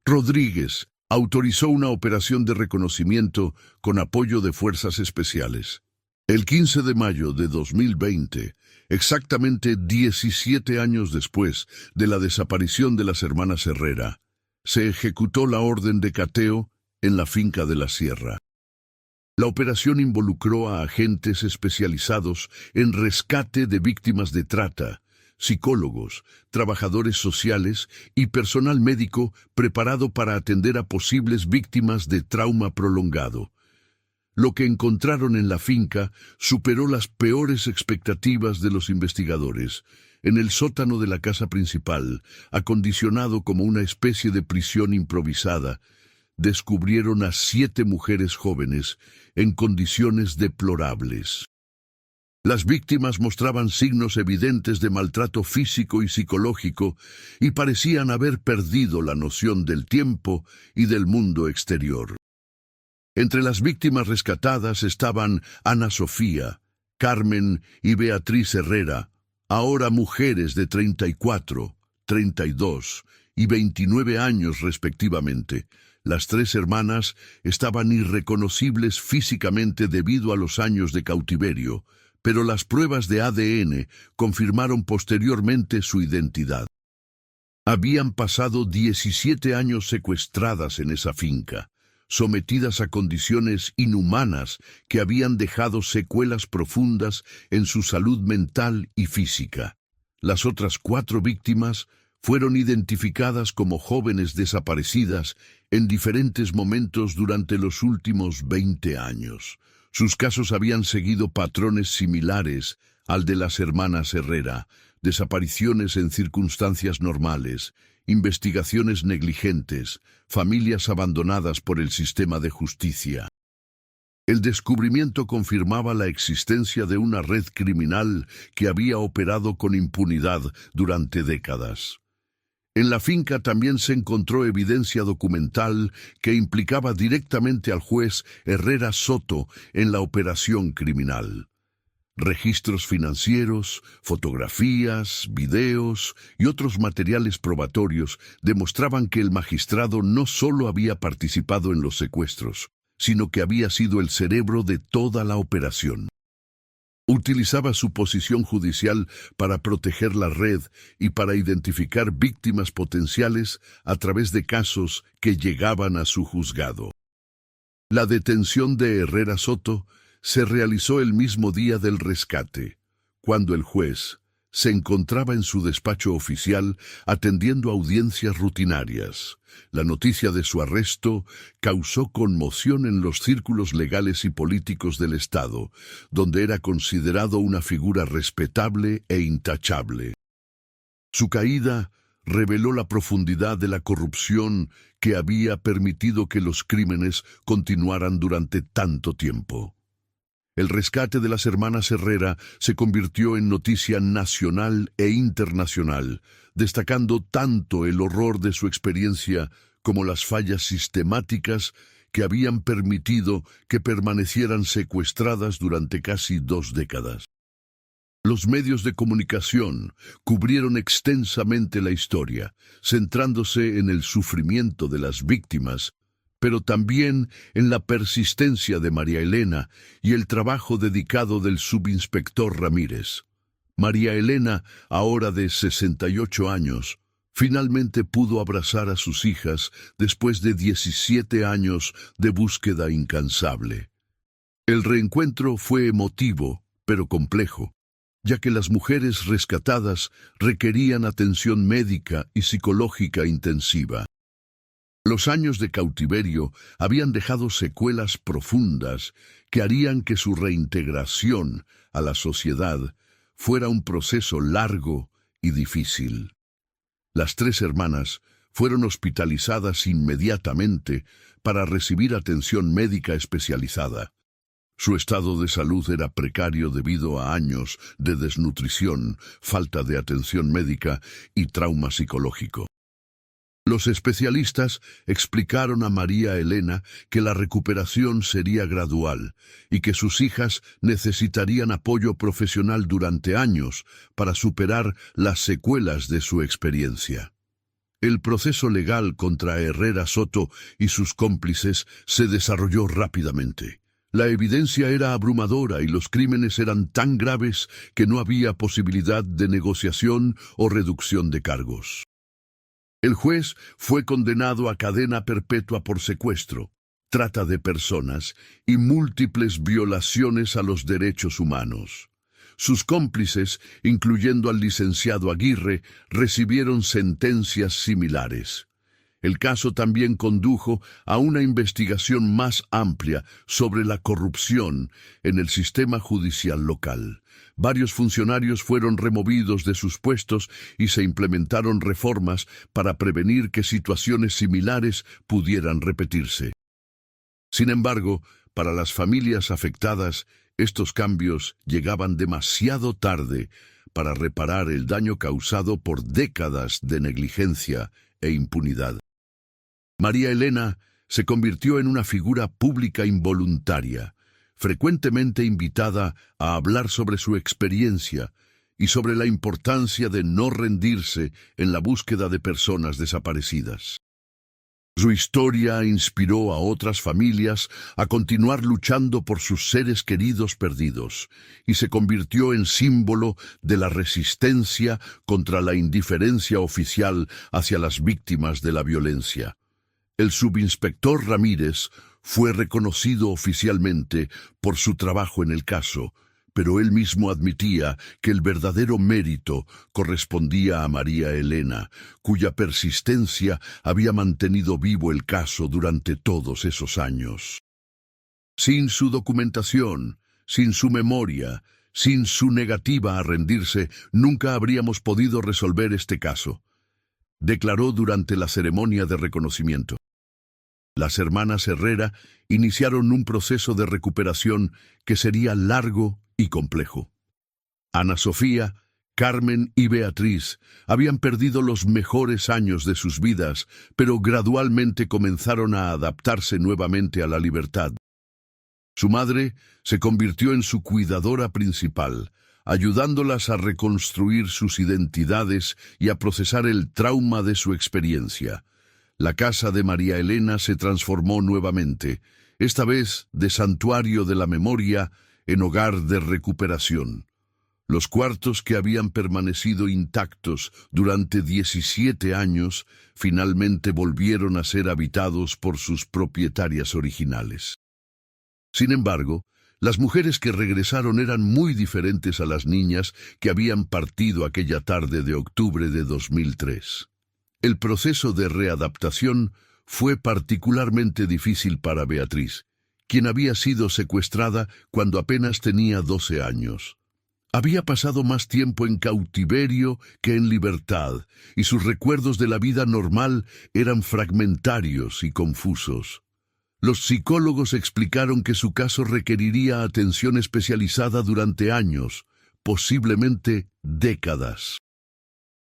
Rodríguez autorizó una operación de reconocimiento con apoyo de fuerzas especiales. El 15 de mayo de 2020, exactamente 17 años después de la desaparición de las hermanas Herrera, se ejecutó la orden de cateo en la finca de la Sierra. La operación involucró a agentes especializados en rescate de víctimas de trata, psicólogos, trabajadores sociales y personal médico preparado para atender a posibles víctimas de trauma prolongado. Lo que encontraron en la finca superó las peores expectativas de los investigadores. En el sótano de la casa principal, acondicionado como una especie de prisión improvisada, descubrieron a 7 mujeres jóvenes en condiciones deplorables. Las víctimas mostraban signos evidentes de maltrato físico y psicológico y parecían haber perdido la noción del tiempo y del mundo exterior. Entre las víctimas rescatadas estaban Ana Sofía, Carmen y Beatriz Herrera, ahora mujeres de 34, 32 y 29 años respectivamente. Las 3 hermanas estaban irreconocibles físicamente debido a los años de cautiverio, pero las pruebas de ADN confirmaron posteriormente su identidad. Habían pasado 17 años secuestradas en esa finca, sometidas a condiciones inhumanas que habían dejado secuelas profundas en su salud mental y física. Las otras 4 víctimas fueron identificadas como jóvenes desaparecidas en diferentes momentos durante los últimos 20 años. Sus casos habían seguido patrones similares al de las hermanas Herrera: desapariciones en circunstancias normales, investigaciones negligentes, familias abandonadas por el sistema de justicia. El descubrimiento confirmaba la existencia de una red criminal que había operado con impunidad durante décadas. En la finca también se encontró evidencia documental que implicaba directamente al juez Herrera Soto en la operación criminal. Registros financieros, fotografías, videos y otros materiales probatorios demostraban que el magistrado no solo había participado en los secuestros, sino que había sido el cerebro de toda la operación. Utilizaba su posición judicial para proteger la red y para identificar víctimas potenciales a través de casos que llegaban a su juzgado. La detención de Herrera Soto se realizó el mismo día del rescate, cuando el juez se encontraba en su despacho oficial atendiendo audiencias rutinarias. La noticia de su arresto causó conmoción en los círculos legales y políticos del Estado, donde era considerado una figura respetable e intachable. Su caída reveló la profundidad de la corrupción que había permitido que los crímenes continuaran durante tanto tiempo. El rescate de las hermanas Herrera se convirtió en noticia nacional e internacional, destacando tanto el horror de su experiencia como las fallas sistemáticas que habían permitido que permanecieran secuestradas durante casi 2 décadas. Los medios de comunicación cubrieron extensamente la historia, centrándose en el sufrimiento de las víctimas, pero también en la persistencia de María Elena y el trabajo dedicado del subinspector Ramírez. María Elena, ahora de 68 años, finalmente pudo abrazar a sus hijas después de 17 años de búsqueda incansable. El reencuentro fue emotivo, pero complejo, ya que las mujeres rescatadas requerían atención médica y psicológica intensiva. Los años de cautiverio habían dejado secuelas profundas que harían que su reintegración a la sociedad fuera un proceso largo y difícil. Las 3 hermanas fueron hospitalizadas inmediatamente para recibir atención médica especializada. Su estado de salud era precario debido a años de desnutrición, falta de atención médica y trauma psicológico. Los especialistas explicaron a María Elena que la recuperación sería gradual y que sus hijas necesitarían apoyo profesional durante años para superar las secuelas de su experiencia. El proceso legal contra Herrera Soto y sus cómplices se desarrolló rápidamente. La evidencia era abrumadora y los crímenes eran tan graves que no había posibilidad de negociación o reducción de cargos. El juez fue condenado a cadena perpetua por secuestro, trata de personas y múltiples violaciones a los derechos humanos. Sus cómplices, incluyendo al licenciado Aguirre, recibieron sentencias similares. El caso también condujo a una investigación más amplia sobre la corrupción en el sistema judicial local. Varios funcionarios fueron removidos de sus puestos y se implementaron reformas para prevenir que situaciones similares pudieran repetirse. Sin embargo, para las familias afectadas, estos cambios llegaban demasiado tarde para reparar el daño causado por décadas de negligencia e impunidad. María Elena se convirtió en una figura pública involuntaria, frecuentemente invitada a hablar sobre su experiencia y sobre la importancia de no rendirse en la búsqueda de personas desaparecidas. Su historia inspiró a otras familias a continuar luchando por sus seres queridos perdidos y se convirtió en símbolo de la resistencia contra la indiferencia oficial hacia las víctimas de la violencia. El subinspector Ramírez fue reconocido oficialmente por su trabajo en el caso, pero él mismo admitía que el verdadero mérito correspondía a María Elena, cuya persistencia había mantenido vivo el caso durante todos esos años. Sin su documentación, sin su memoria, sin su negativa a rendirse, nunca habríamos podido resolver este caso, declaró durante la ceremonia de reconocimiento. Las hermanas Herrera iniciaron un proceso de recuperación que sería largo y complejo. Ana Sofía, Carmen y Beatriz habían perdido los mejores años de sus vidas, pero gradualmente comenzaron a adaptarse nuevamente a la libertad. Su madre se convirtió en su cuidadora principal, ayudándolas a reconstruir sus identidades y a procesar el trauma de su experiencia. La casa de María Elena se transformó nuevamente, esta vez de santuario de la memoria en hogar de recuperación. Los cuartos que habían permanecido intactos durante 17 años finalmente volvieron a ser habitados por sus propietarias originales. Sin embargo, las mujeres que regresaron eran muy diferentes a las niñas que habían partido aquella tarde de octubre de 2003. El proceso de readaptación fue particularmente difícil para Beatriz, quien había sido secuestrada cuando apenas tenía 12 años. Había pasado más tiempo en cautiverio que en libertad, y sus recuerdos de la vida normal eran fragmentarios y confusos. Los psicólogos explicaron que su caso requeriría atención especializada durante años, posiblemente décadas.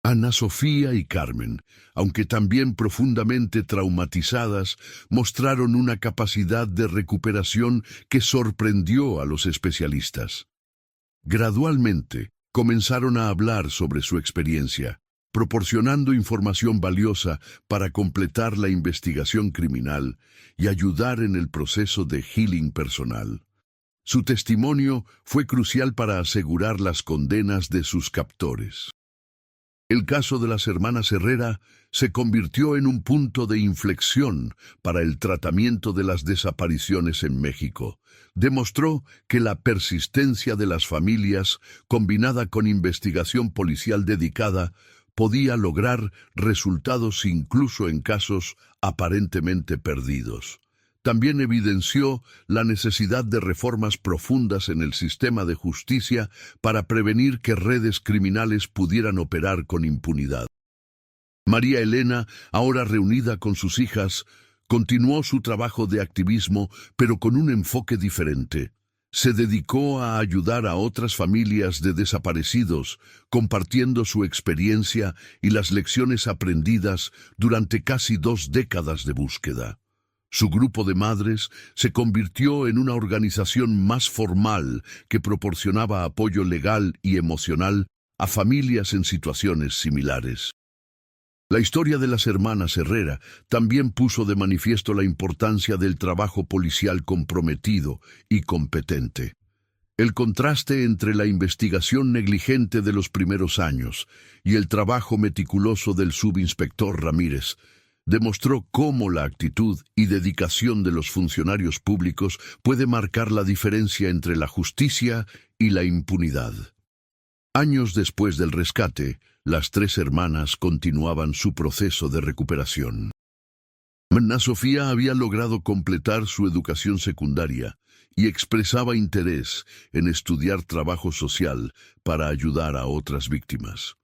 Ana Sofía y Carmen, aunque también profundamente traumatizadas, mostraron una capacidad de recuperación que sorprendió a los especialistas. Gradualmente, comenzaron a hablar sobre su experiencia, proporcionando información valiosa para completar la investigación criminal y ayudar en el proceso de healing personal. Su testimonio fue crucial para asegurar las condenas de sus captores. El caso de las hermanas Herrera se convirtió en un punto de inflexión para el tratamiento de las desapariciones en México. Demostró que la persistencia de las familias, combinada con investigación policial dedicada, podía lograr resultados incluso en casos aparentemente perdidos. También evidenció la necesidad de reformas profundas en el sistema de justicia para prevenir que redes criminales pudieran operar con impunidad. María Elena, ahora reunida con sus hijas, continuó su trabajo de activismo, pero con un enfoque diferente. Se dedicó a ayudar a otras familias de desaparecidos, compartiendo su experiencia y las lecciones aprendidas durante casi 2 décadas de búsqueda. Su grupo de madres se convirtió en una organización más formal que proporcionaba apoyo legal y emocional a familias en situaciones similares. La historia de las hermanas Herrera también puso de manifiesto la importancia del trabajo policial comprometido y competente. El contraste entre la investigación negligente de los primeros años y el trabajo meticuloso del subinspector Ramírez demostró cómo la actitud y dedicación de los funcionarios públicos puede marcar la diferencia entre la justicia y la impunidad. Años después del rescate, las 3 hermanas continuaban su proceso de recuperación. Ana Sofía había logrado completar su educación secundaria y expresaba interés en estudiar trabajo social para ayudar a otras víctimas.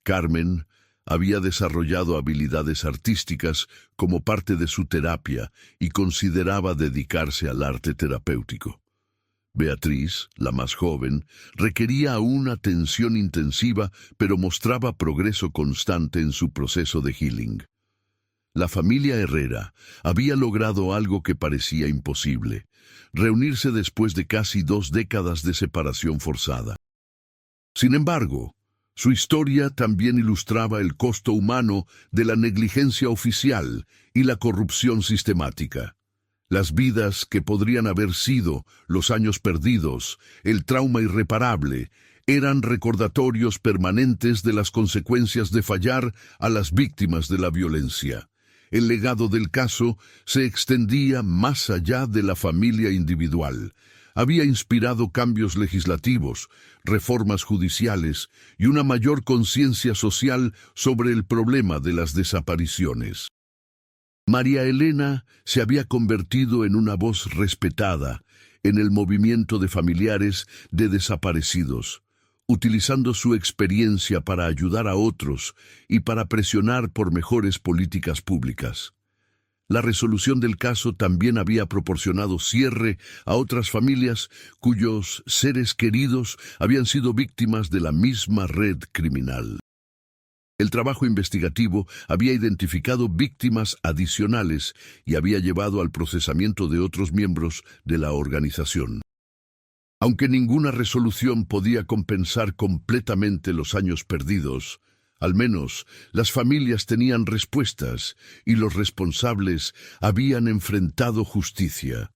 Carmen había desarrollado habilidades artísticas como parte de su terapia y consideraba dedicarse al arte terapéutico. Beatriz, la más joven, requería aún atención intensiva, pero mostraba progreso constante en su proceso de healing. La familia Herrera había logrado algo que parecía imposible: reunirse después de casi 2 décadas de separación forzada. Sin embargo, su historia también ilustraba el costo humano de la negligencia oficial y la corrupción sistemática. Las vidas que podrían haber sido los años perdidos, el trauma irreparable, eran recordatorios permanentes de las consecuencias de fallar a las víctimas de la violencia. El legado del caso se extendía más allá de la familia individual. Había inspirado cambios legislativos, reformas judiciales y una mayor conciencia social sobre el problema de las desapariciones. María Elena se había convertido en una voz respetada en el movimiento de familiares de desaparecidos, utilizando su experiencia para ayudar a otros y para presionar por mejores políticas públicas. La resolución del caso también había proporcionado cierre a otras familias cuyos seres queridos habían sido víctimas de la misma red criminal. El trabajo investigativo había identificado víctimas adicionales y había llevado al procesamiento de otros miembros de la organización. Aunque ninguna resolución podía compensar completamente los años perdidos, al menos las familias tenían respuestas y los responsables habían enfrentado justicia.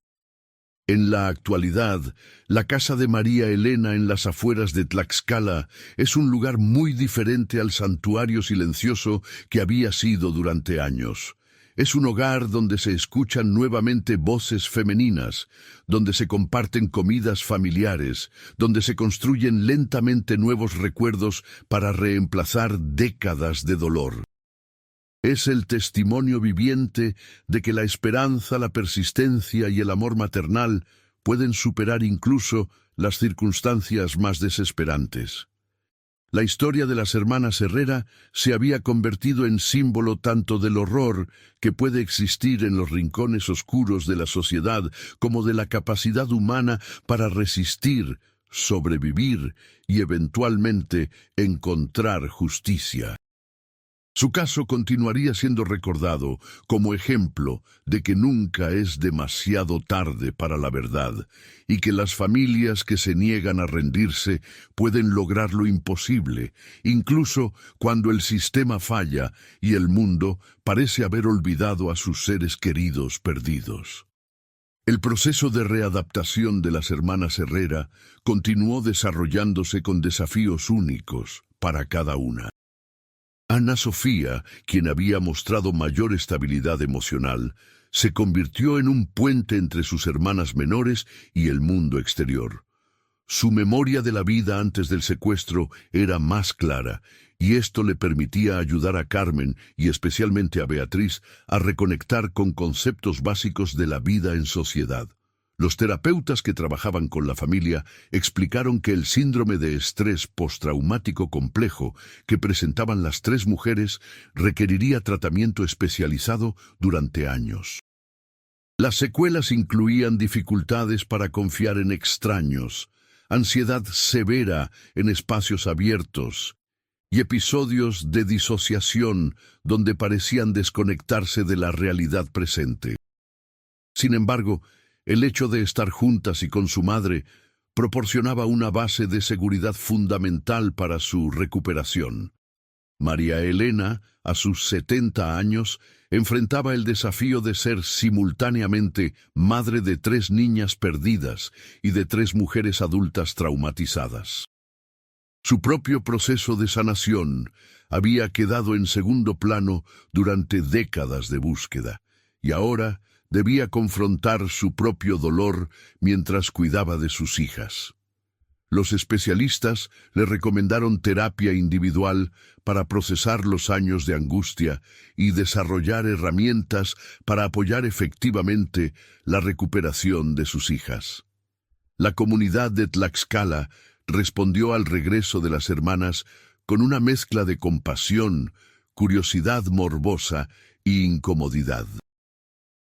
En la actualidad, la casa de María Elena en las afueras de Tlaxcala es un lugar muy diferente al santuario silencioso que había sido durante años. Es un hogar donde se escuchan nuevamente voces femeninas, donde se comparten comidas familiares, donde se construyen lentamente nuevos recuerdos para reemplazar décadas de dolor. Es el testimonio viviente de que la esperanza, la persistencia y el amor maternal pueden superar incluso las circunstancias más desesperantes. La historia de las hermanas Herrera se había convertido en símbolo tanto del horror que puede existir en los rincones oscuros de la sociedad como de la capacidad humana para resistir, sobrevivir y eventualmente encontrar justicia. Su caso continuaría siendo recordado como ejemplo de que nunca es demasiado tarde para la verdad y que las familias que se niegan a rendirse pueden lograr lo imposible, incluso cuando el sistema falla y el mundo parece haber olvidado a sus seres queridos perdidos. El proceso de readaptación de las hermanas Herrera continuó desarrollándose con desafíos únicos para cada una. Ana Sofía, quien había mostrado mayor estabilidad emocional, se convirtió en un puente entre sus hermanas menores y el mundo exterior. Su memoria de la vida antes del secuestro era más clara, y esto le permitía ayudar a Carmen y especialmente a Beatriz a reconectar con conceptos básicos de la vida en sociedad. Los terapeutas que trabajaban con la familia explicaron que el síndrome de estrés postraumático complejo que presentaban las 3 mujeres requeriría tratamiento especializado durante años. Las secuelas incluían dificultades para confiar en extraños, ansiedad severa en espacios abiertos y episodios de disociación donde parecían desconectarse de la realidad presente. Sin embargo, el hecho de estar juntas y con su madre proporcionaba una base de seguridad fundamental para su recuperación. María Elena, a sus 70 años, enfrentaba el desafío de ser simultáneamente madre de 3 niñas perdidas y de 3 mujeres adultas traumatizadas. Su propio proceso de sanación había quedado en segundo plano durante décadas de búsqueda, y ahora debía confrontar su propio dolor mientras cuidaba de sus hijas. Los especialistas le recomendaron terapia individual para procesar los años de angustia y desarrollar herramientas para apoyar efectivamente la recuperación de sus hijas. La comunidad de Tlaxcala respondió al regreso de las hermanas con una mezcla de compasión, curiosidad morbosa y incomodidad.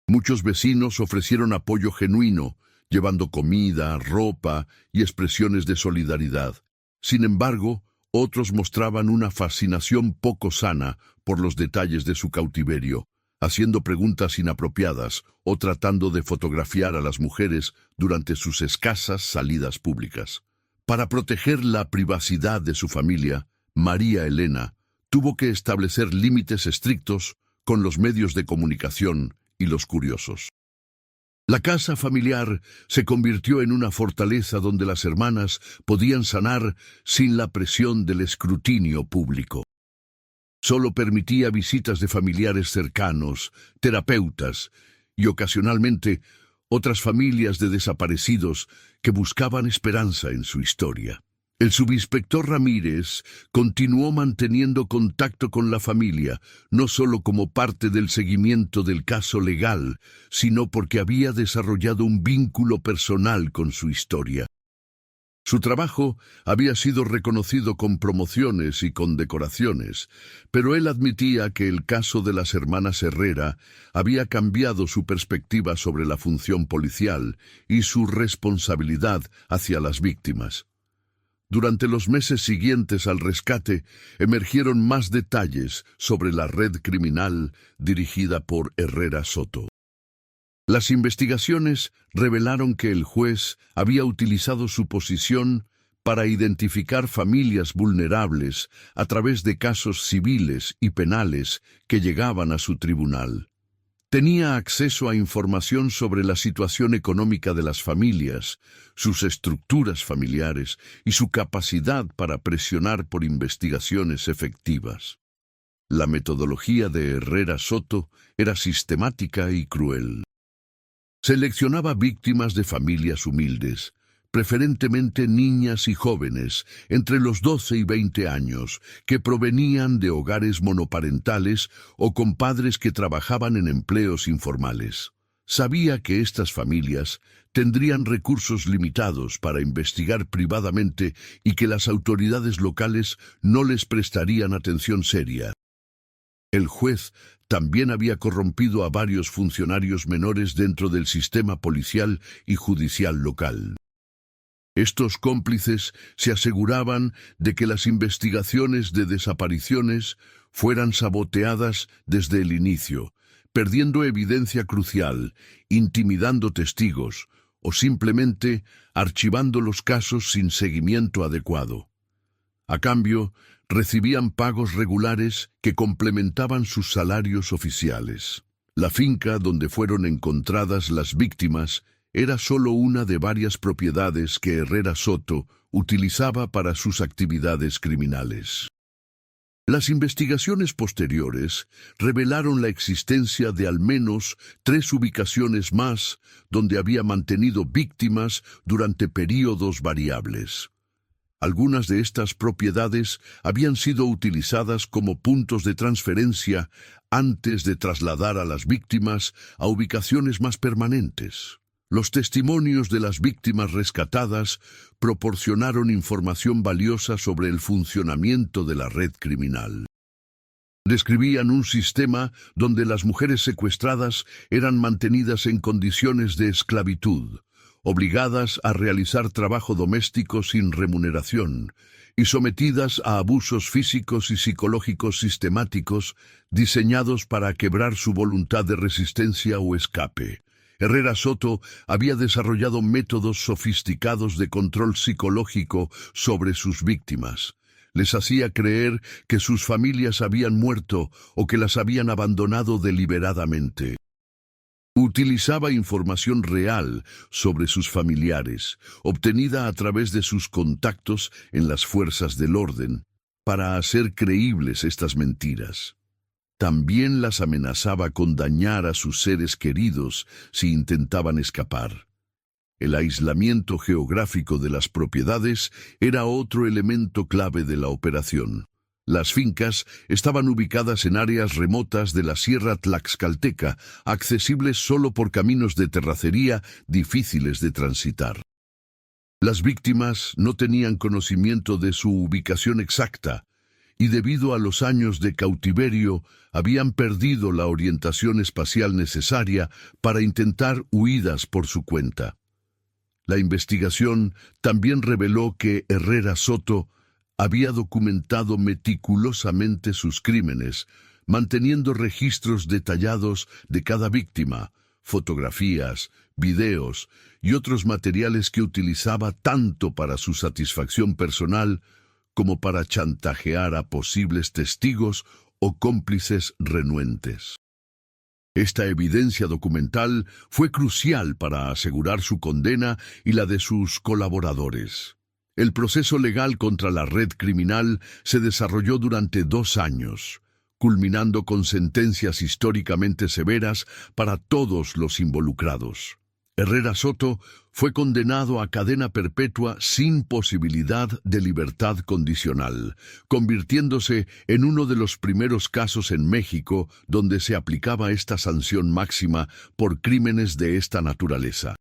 Muchos vecinos ofrecieron apoyo genuino, llevando comida, ropa y expresiones de solidaridad. Sin embargo, otros mostraban una fascinación poco sana por los detalles de su cautiverio, haciendo preguntas inapropiadas o tratando de fotografiar a las mujeres durante sus escasas salidas públicas. Para proteger la privacidad de su familia, María Elena tuvo que establecer límites estrictos con los medios de comunicación y los curiosos. La casa familiar se convirtió en una fortaleza donde las hermanas podían sanar sin la presión del escrutinio público. Solo permitía visitas de familiares cercanos, terapeutas y ocasionalmente otras familias de desaparecidos que buscaban esperanza en su historia. El subinspector Ramírez continuó manteniendo contacto con la familia, no solo como parte del seguimiento del caso legal, sino porque había desarrollado un vínculo personal con su historia. Su trabajo había sido reconocido con promociones y condecoraciones, pero él admitía que el caso de las hermanas Herrera había cambiado su perspectiva sobre la función policial y su responsabilidad hacia las víctimas. Durante los meses siguientes al rescate, emergieron más detalles sobre la red criminal dirigida por Herrera Soto. Las investigaciones revelaron que el juez había utilizado su posición para identificar familias vulnerables a través de casos civiles y penales que llegaban a su tribunal. Tenía acceso a información sobre la situación económica de las familias, sus estructuras familiares y su capacidad para presionar por investigaciones efectivas. La metodología de Herrera Soto era sistemática y cruel. Seleccionaba víctimas de familias humildes, preferentemente niñas y jóvenes, entre los 12 y 20 años, que provenían de hogares monoparentales o con padres que trabajaban en empleos informales. Sabía que estas familias tendrían recursos limitados para investigar privadamente y que las autoridades locales no les prestarían atención seria. El juez también había corrompido a varios funcionarios menores dentro del sistema policial y judicial local. Estos cómplices se aseguraban de que las investigaciones de desapariciones fueran saboteadas desde el inicio, perdiendo evidencia crucial, intimidando testigos o simplemente archivando los casos sin seguimiento adecuado. A cambio, recibían pagos regulares que complementaban sus salarios oficiales. La finca donde fueron encontradas las víctimas era solo una de varias propiedades que Herrera Soto utilizaba para sus actividades criminales. Las investigaciones posteriores revelaron la existencia de al menos 3 ubicaciones más donde había mantenido víctimas durante períodos variables. Algunas de estas propiedades habían sido utilizadas como puntos de transferencia antes de trasladar a las víctimas a ubicaciones más permanentes. Los testimonios de las víctimas rescatadas proporcionaron información valiosa sobre el funcionamiento de la red criminal. Describían un sistema donde las mujeres secuestradas eran mantenidas en condiciones de esclavitud, obligadas a realizar trabajo doméstico sin remuneración y sometidas a abusos físicos y psicológicos sistemáticos diseñados para quebrar su voluntad de resistencia o escape. Herrera Soto había desarrollado métodos sofisticados de control psicológico sobre sus víctimas. Les hacía creer que sus familias habían muerto o que las habían abandonado deliberadamente. Utilizaba información real sobre sus familiares, obtenida a través de sus contactos en las fuerzas del orden, para hacer creíbles estas mentiras. También las amenazaba con dañar a sus seres queridos si intentaban escapar. El aislamiento geográfico de las propiedades era otro elemento clave de la operación. Las fincas estaban ubicadas en áreas remotas de la Sierra Tlaxcalteca, accesibles solo por caminos de terracería difíciles de transitar. Las víctimas no tenían conocimiento de su ubicación exacta y debido a los años de cautiverio habían perdido la orientación espacial necesaria para intentar huidas por su cuenta. La investigación también reveló que Herrera Soto había documentado meticulosamente sus crímenes, manteniendo registros detallados de cada víctima, fotografías, videos y otros materiales que utilizaba tanto para su satisfacción personal como para chantajear a posibles testigos o cómplices renuentes. Esta evidencia documental fue crucial para asegurar su condena y la de sus colaboradores. El proceso legal contra la red criminal se desarrolló durante 2 años, culminando con sentencias históricamente severas para todos los involucrados. Herrera Soto fue condenado a cadena perpetua sin posibilidad de libertad condicional, convirtiéndose en uno de los primeros casos en México donde se aplicaba esta sanción máxima por crímenes de esta naturaleza.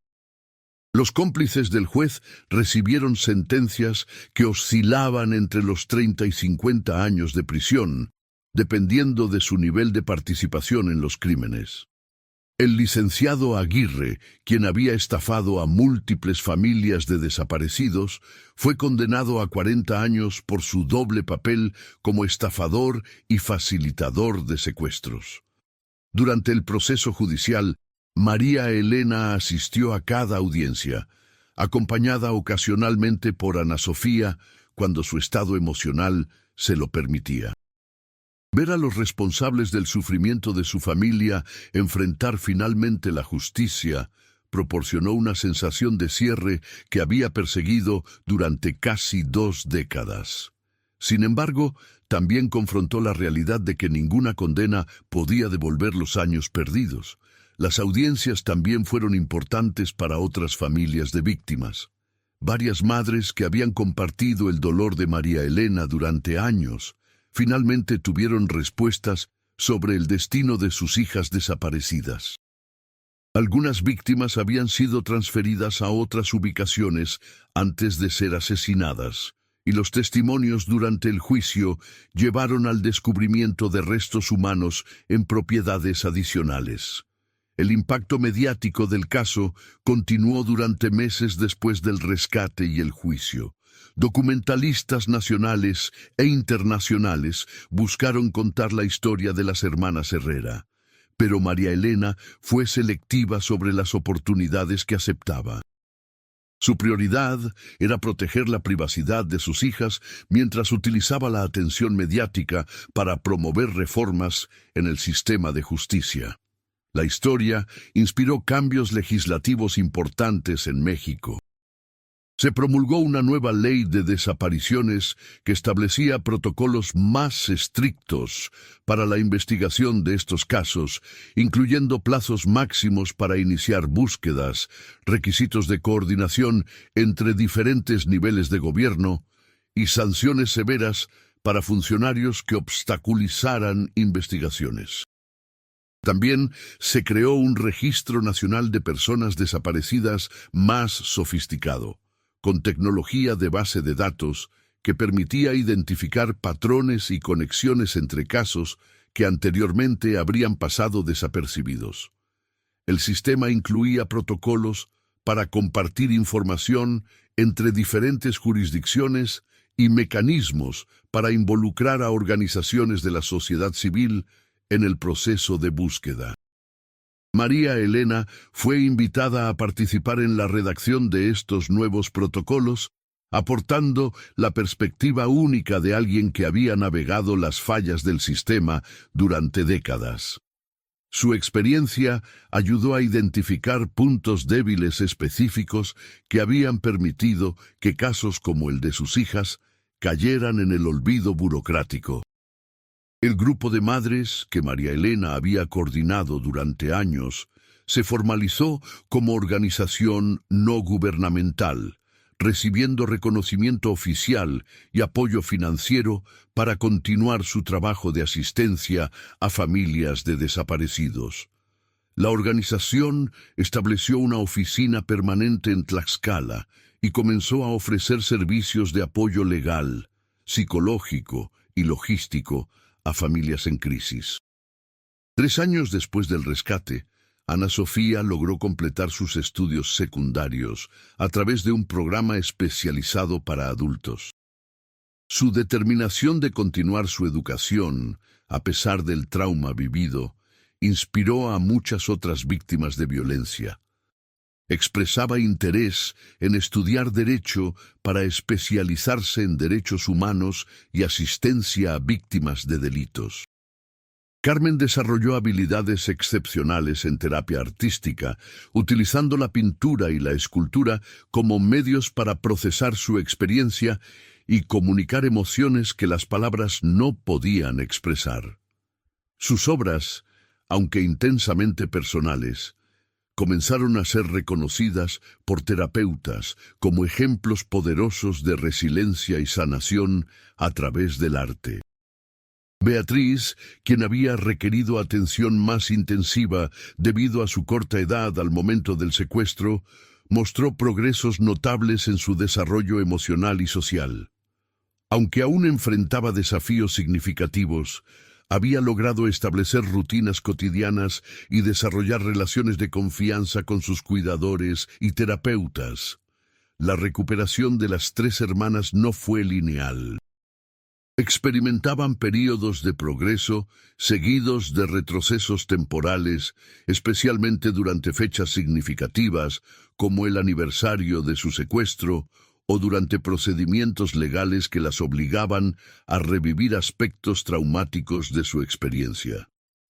Los cómplices del juez recibieron sentencias que oscilaban entre los 30 y 50 años de prisión, dependiendo de su nivel de participación en los crímenes. El licenciado Aguirre, quien había estafado a múltiples familias de desaparecidos, fue condenado a 40 años por su doble papel como estafador y facilitador de secuestros. Durante el proceso judicial, María Elena asistió a cada audiencia, acompañada ocasionalmente por Ana Sofía cuando su estado emocional se lo permitía. Ver a los responsables del sufrimiento de su familia enfrentar finalmente la justicia proporcionó una sensación de cierre que había perseguido durante casi 2 décadas. Sin embargo, también confrontó la realidad de que ninguna condena podía devolver los años perdidos. Las audiencias también fueron importantes para otras familias de víctimas. Varias madres que habían compartido el dolor de María Elena durante años finalmente tuvieron respuestas sobre el destino de sus hijas desaparecidas. Algunas víctimas habían sido transferidas a otras ubicaciones antes de ser asesinadas, y los testimonios durante el juicio llevaron al descubrimiento de restos humanos en propiedades adicionales. El impacto mediático del caso continuó durante meses después del rescate y el juicio. Documentalistas nacionales e internacionales buscaron contar la historia de las hermanas Herrera, pero María Elena fue selectiva sobre las oportunidades que aceptaba. Su prioridad era proteger la privacidad de sus hijas mientras utilizaba la atención mediática para promover reformas en el sistema de justicia. La historia inspiró cambios legislativos importantes en México. Se promulgó una nueva ley de desapariciones que establecía protocolos más estrictos para la investigación de estos casos, incluyendo plazos máximos para iniciar búsquedas, requisitos de coordinación entre diferentes niveles de gobierno y sanciones severas para funcionarios que obstaculizaran investigaciones. También se creó un registro nacional de personas desaparecidas más sofisticado, con tecnología de base de datos que permitía identificar patrones y conexiones entre casos que anteriormente habrían pasado desapercibidos. El sistema incluía protocolos para compartir información entre diferentes jurisdicciones y mecanismos para involucrar a organizaciones de la sociedad civil en el proceso de búsqueda. María Elena fue invitada a participar en la redacción de estos nuevos protocolos, aportando la perspectiva única de alguien que había navegado las fallas del sistema durante décadas. Su experiencia ayudó a identificar puntos débiles específicos que habían permitido que casos como el de sus hijas cayeran en el olvido burocrático. El grupo de madres que María Elena había coordinado durante años se formalizó como organización no gubernamental, recibiendo reconocimiento oficial y apoyo financiero para continuar su trabajo de asistencia a familias de desaparecidos. La organización estableció una oficina permanente en Tlaxcala y comenzó a ofrecer servicios de apoyo legal, psicológico y logístico a familias en crisis. 3 años después del rescate, Ana Sofía logró completar sus estudios secundarios a través de un programa especializado para adultos. Su determinación de continuar su educación, a pesar del trauma vivido, inspiró a muchas otras víctimas de violencia. Expresaba interés en estudiar Derecho para especializarse en derechos humanos y asistencia a víctimas de delitos. Carmen desarrolló habilidades excepcionales en terapia artística, utilizando la pintura y la escultura como medios para procesar su experiencia y comunicar emociones que las palabras no podían expresar. Sus obras, aunque intensamente personales, comenzaron a ser reconocidas por terapeutas como ejemplos poderosos de resiliencia y sanación a través del arte. Beatriz, quien había requerido atención más intensiva debido a su corta edad al momento del secuestro, mostró progresos notables en su desarrollo emocional y social. Aunque aún enfrentaba desafíos significativos, había logrado establecer rutinas cotidianas y desarrollar relaciones de confianza con sus cuidadores y terapeutas. La recuperación de las 3 hermanas no fue lineal. Experimentaban períodos de progreso seguidos de retrocesos temporales, especialmente durante fechas significativas como el aniversario de su secuestro o durante procedimientos legales que las obligaban a revivir aspectos traumáticos de su experiencia.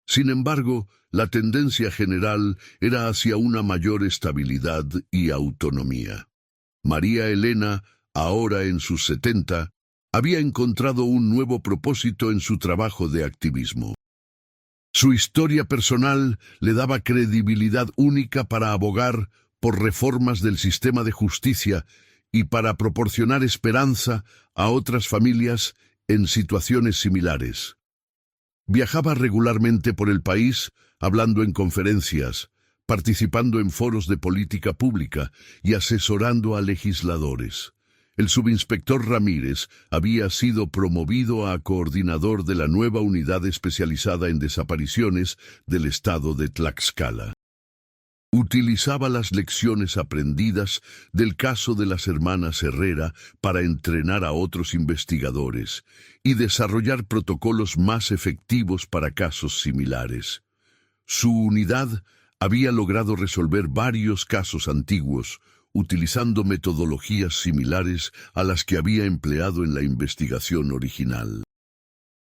Sin embargo, la tendencia general era hacia una mayor estabilidad y autonomía. María Elena, ahora en sus 70, había encontrado un nuevo propósito en su trabajo de activismo. Su historia personal le daba credibilidad única para abogar por reformas del sistema de justicia y para proporcionar esperanza a otras familias en situaciones similares. Viajaba regularmente por el país, hablando en conferencias, participando en foros de política pública y asesorando a legisladores. El subinspector Ramírez había sido promovido a coordinador de la nueva unidad especializada en desapariciones del estado de Tlaxcala. Utilizaba las lecciones aprendidas del caso de las hermanas Herrera para entrenar a otros investigadores y desarrollar protocolos más efectivos para casos similares. Su unidad había logrado resolver varios casos antiguos, utilizando metodologías similares a las que había empleado en la investigación original.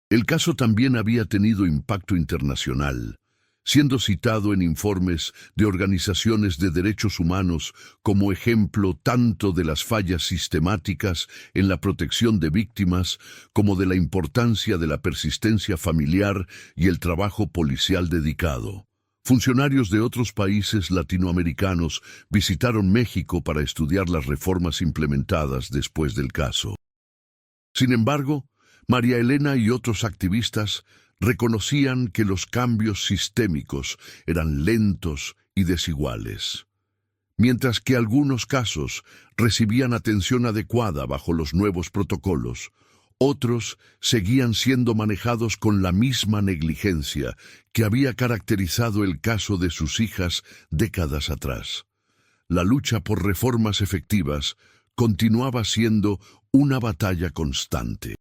El caso también había tenido impacto internacional, siendo citado en informes de organizaciones de derechos humanos como ejemplo tanto de las fallas sistemáticas en la protección de víctimas como de la importancia de la persistencia familiar y el trabajo policial dedicado. Funcionarios de otros países latinoamericanos visitaron México para estudiar las reformas implementadas después del caso. Sin embargo, María Elena y otros activistas reconocían que los cambios sistémicos eran lentos y desiguales. Mientras que algunos casos recibían atención adecuada bajo los nuevos protocolos, otros seguían siendo manejados con la misma negligencia que había caracterizado el caso de sus hijas décadas atrás. La lucha por reformas efectivas continuaba siendo una batalla constante.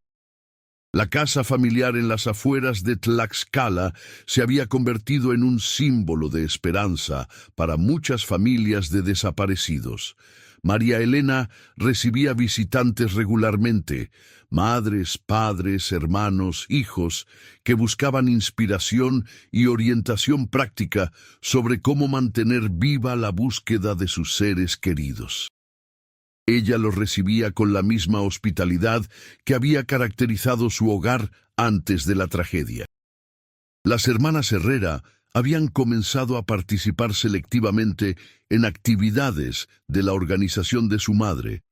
La casa familiar en las afueras de Tlaxcala se había convertido en un símbolo de esperanza para muchas familias de desaparecidos. María Elena recibía visitantes regularmente, madres, padres, hermanos, hijos, que buscaban inspiración y orientación práctica sobre cómo mantener viva la búsqueda de sus seres queridos. Ella los recibía con la misma hospitalidad que había caracterizado su hogar antes de la tragedia. Las hermanas Herrera habían comenzado a participar selectivamente en actividades de la organización de su madre,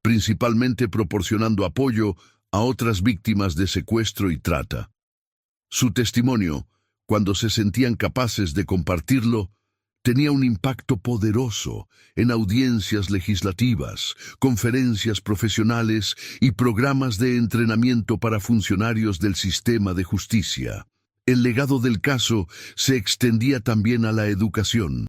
principalmente proporcionando apoyo a otras víctimas de secuestro y trata. Su testimonio, cuando se sentían capaces de compartirlo, tenía un impacto poderoso en audiencias legislativas, conferencias profesionales y programas de entrenamiento para funcionarios del sistema de justicia. El legado del caso se extendía también a la educación.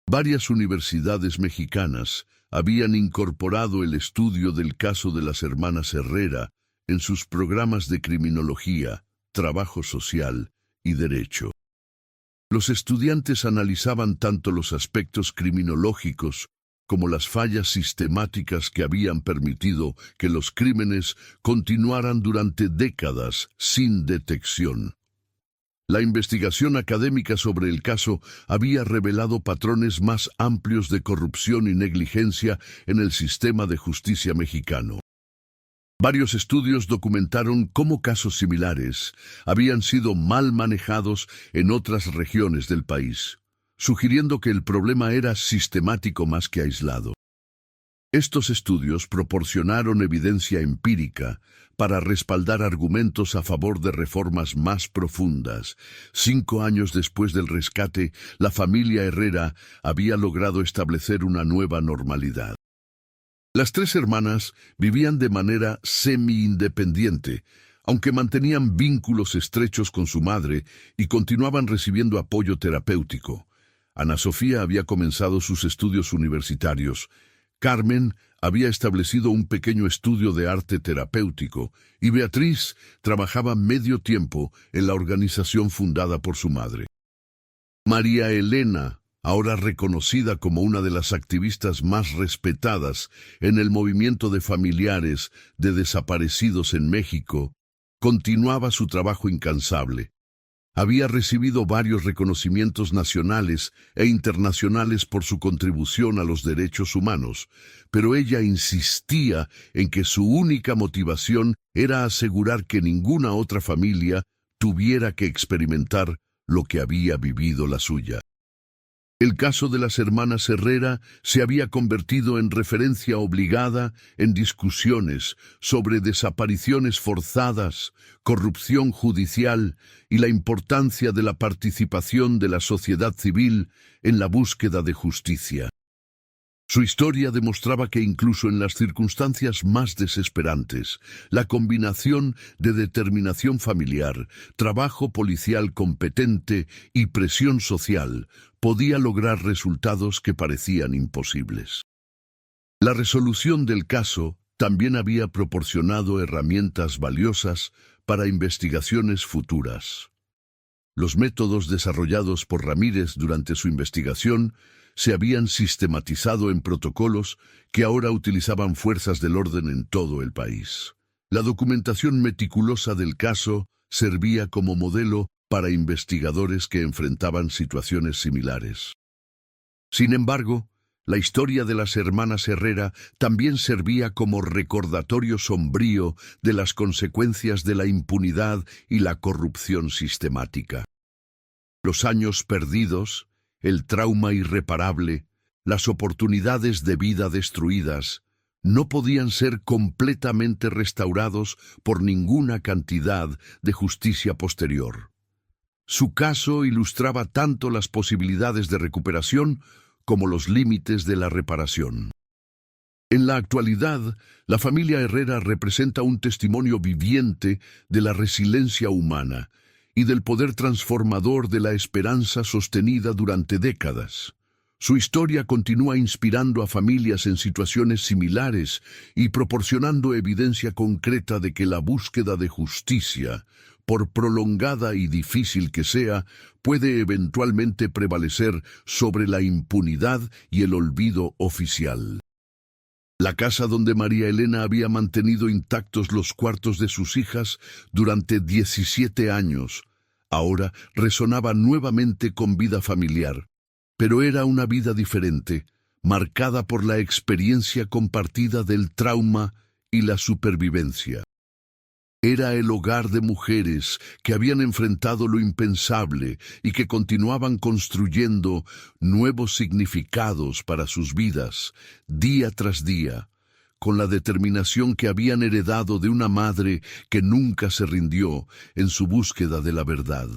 Varias universidades mexicanas habían incorporado el estudio del caso de las hermanas Herrera en sus programas de criminología, trabajo social y derecho. Los estudiantes analizaban tanto los aspectos criminológicos como las fallas sistemáticas que habían permitido que los crímenes continuaran durante décadas sin detección. La investigación académica sobre el caso había revelado patrones más amplios de corrupción y negligencia en el sistema de justicia mexicano. Varios estudios documentaron cómo casos similares habían sido mal manejados en otras regiones del país, sugiriendo que el problema era sistemático más que aislado. Estos estudios proporcionaron evidencia empírica para respaldar argumentos a favor de reformas más profundas. 5 años después del rescate, la familia Herrera había logrado establecer una nueva normalidad. Las 3 hermanas vivían de manera semi-independiente, aunque mantenían vínculos estrechos con su madre y continuaban recibiendo apoyo terapéutico. Ana Sofía había comenzado sus estudios universitarios. Carmen había establecido un pequeño estudio de arte terapéutico y Beatriz trabajaba medio tiempo en la organización fundada por su madre. María Elena, ahora reconocida como una de las activistas más respetadas en el movimiento de familiares de desaparecidos en México, continuaba su trabajo incansable. Había recibido varios reconocimientos nacionales e internacionales por su contribución a los derechos humanos, pero ella insistía en que su única motivación era asegurar que ninguna otra familia tuviera que experimentar lo que había vivido la suya. El caso de las hermanas Herrera se había convertido en referencia obligada en discusiones sobre desapariciones forzadas, corrupción judicial y la importancia de la participación de la sociedad civil en la búsqueda de justicia. Su historia demostraba que incluso en las circunstancias más desesperantes, la combinación de determinación familiar, trabajo policial competente y presión social podía lograr resultados que parecían imposibles. La resolución del caso también había proporcionado herramientas valiosas para investigaciones futuras. Los métodos desarrollados por Ramírez durante su investigación se habían sistematizado en protocolos que ahora utilizaban fuerzas del orden en todo el país. La documentación meticulosa del caso servía como modelo para investigadores que enfrentaban situaciones similares. Sin embargo, la historia de las hermanas Herrera también servía como recordatorio sombrío de las consecuencias de la impunidad y la corrupción sistemática. Los años perdidos, el trauma irreparable, las oportunidades de vida destruidas, no podían ser completamente restaurados por ninguna cantidad de justicia posterior. Su caso ilustraba tanto las posibilidades de recuperación como los límites de la reparación. En la actualidad, la familia Herrera representa un testimonio viviente de la resiliencia humana y del poder transformador de la esperanza sostenida durante décadas. Su historia continúa inspirando a familias en situaciones similares y proporcionando evidencia concreta de que la búsqueda de justicia, por prolongada y difícil que sea, puede eventualmente prevalecer sobre la impunidad y el olvido oficial. La casa donde María Elena había mantenido intactos los cuartos de sus hijas durante 17 años, ahora resonaba nuevamente con vida familiar, pero era una vida diferente, marcada por la experiencia compartida del trauma y la supervivencia. Era el hogar de mujeres que habían enfrentado lo impensable y que continuaban construyendo nuevos significados para sus vidas, día tras día, con la determinación que habían heredado de una madre que nunca se rindió en su búsqueda de la verdad.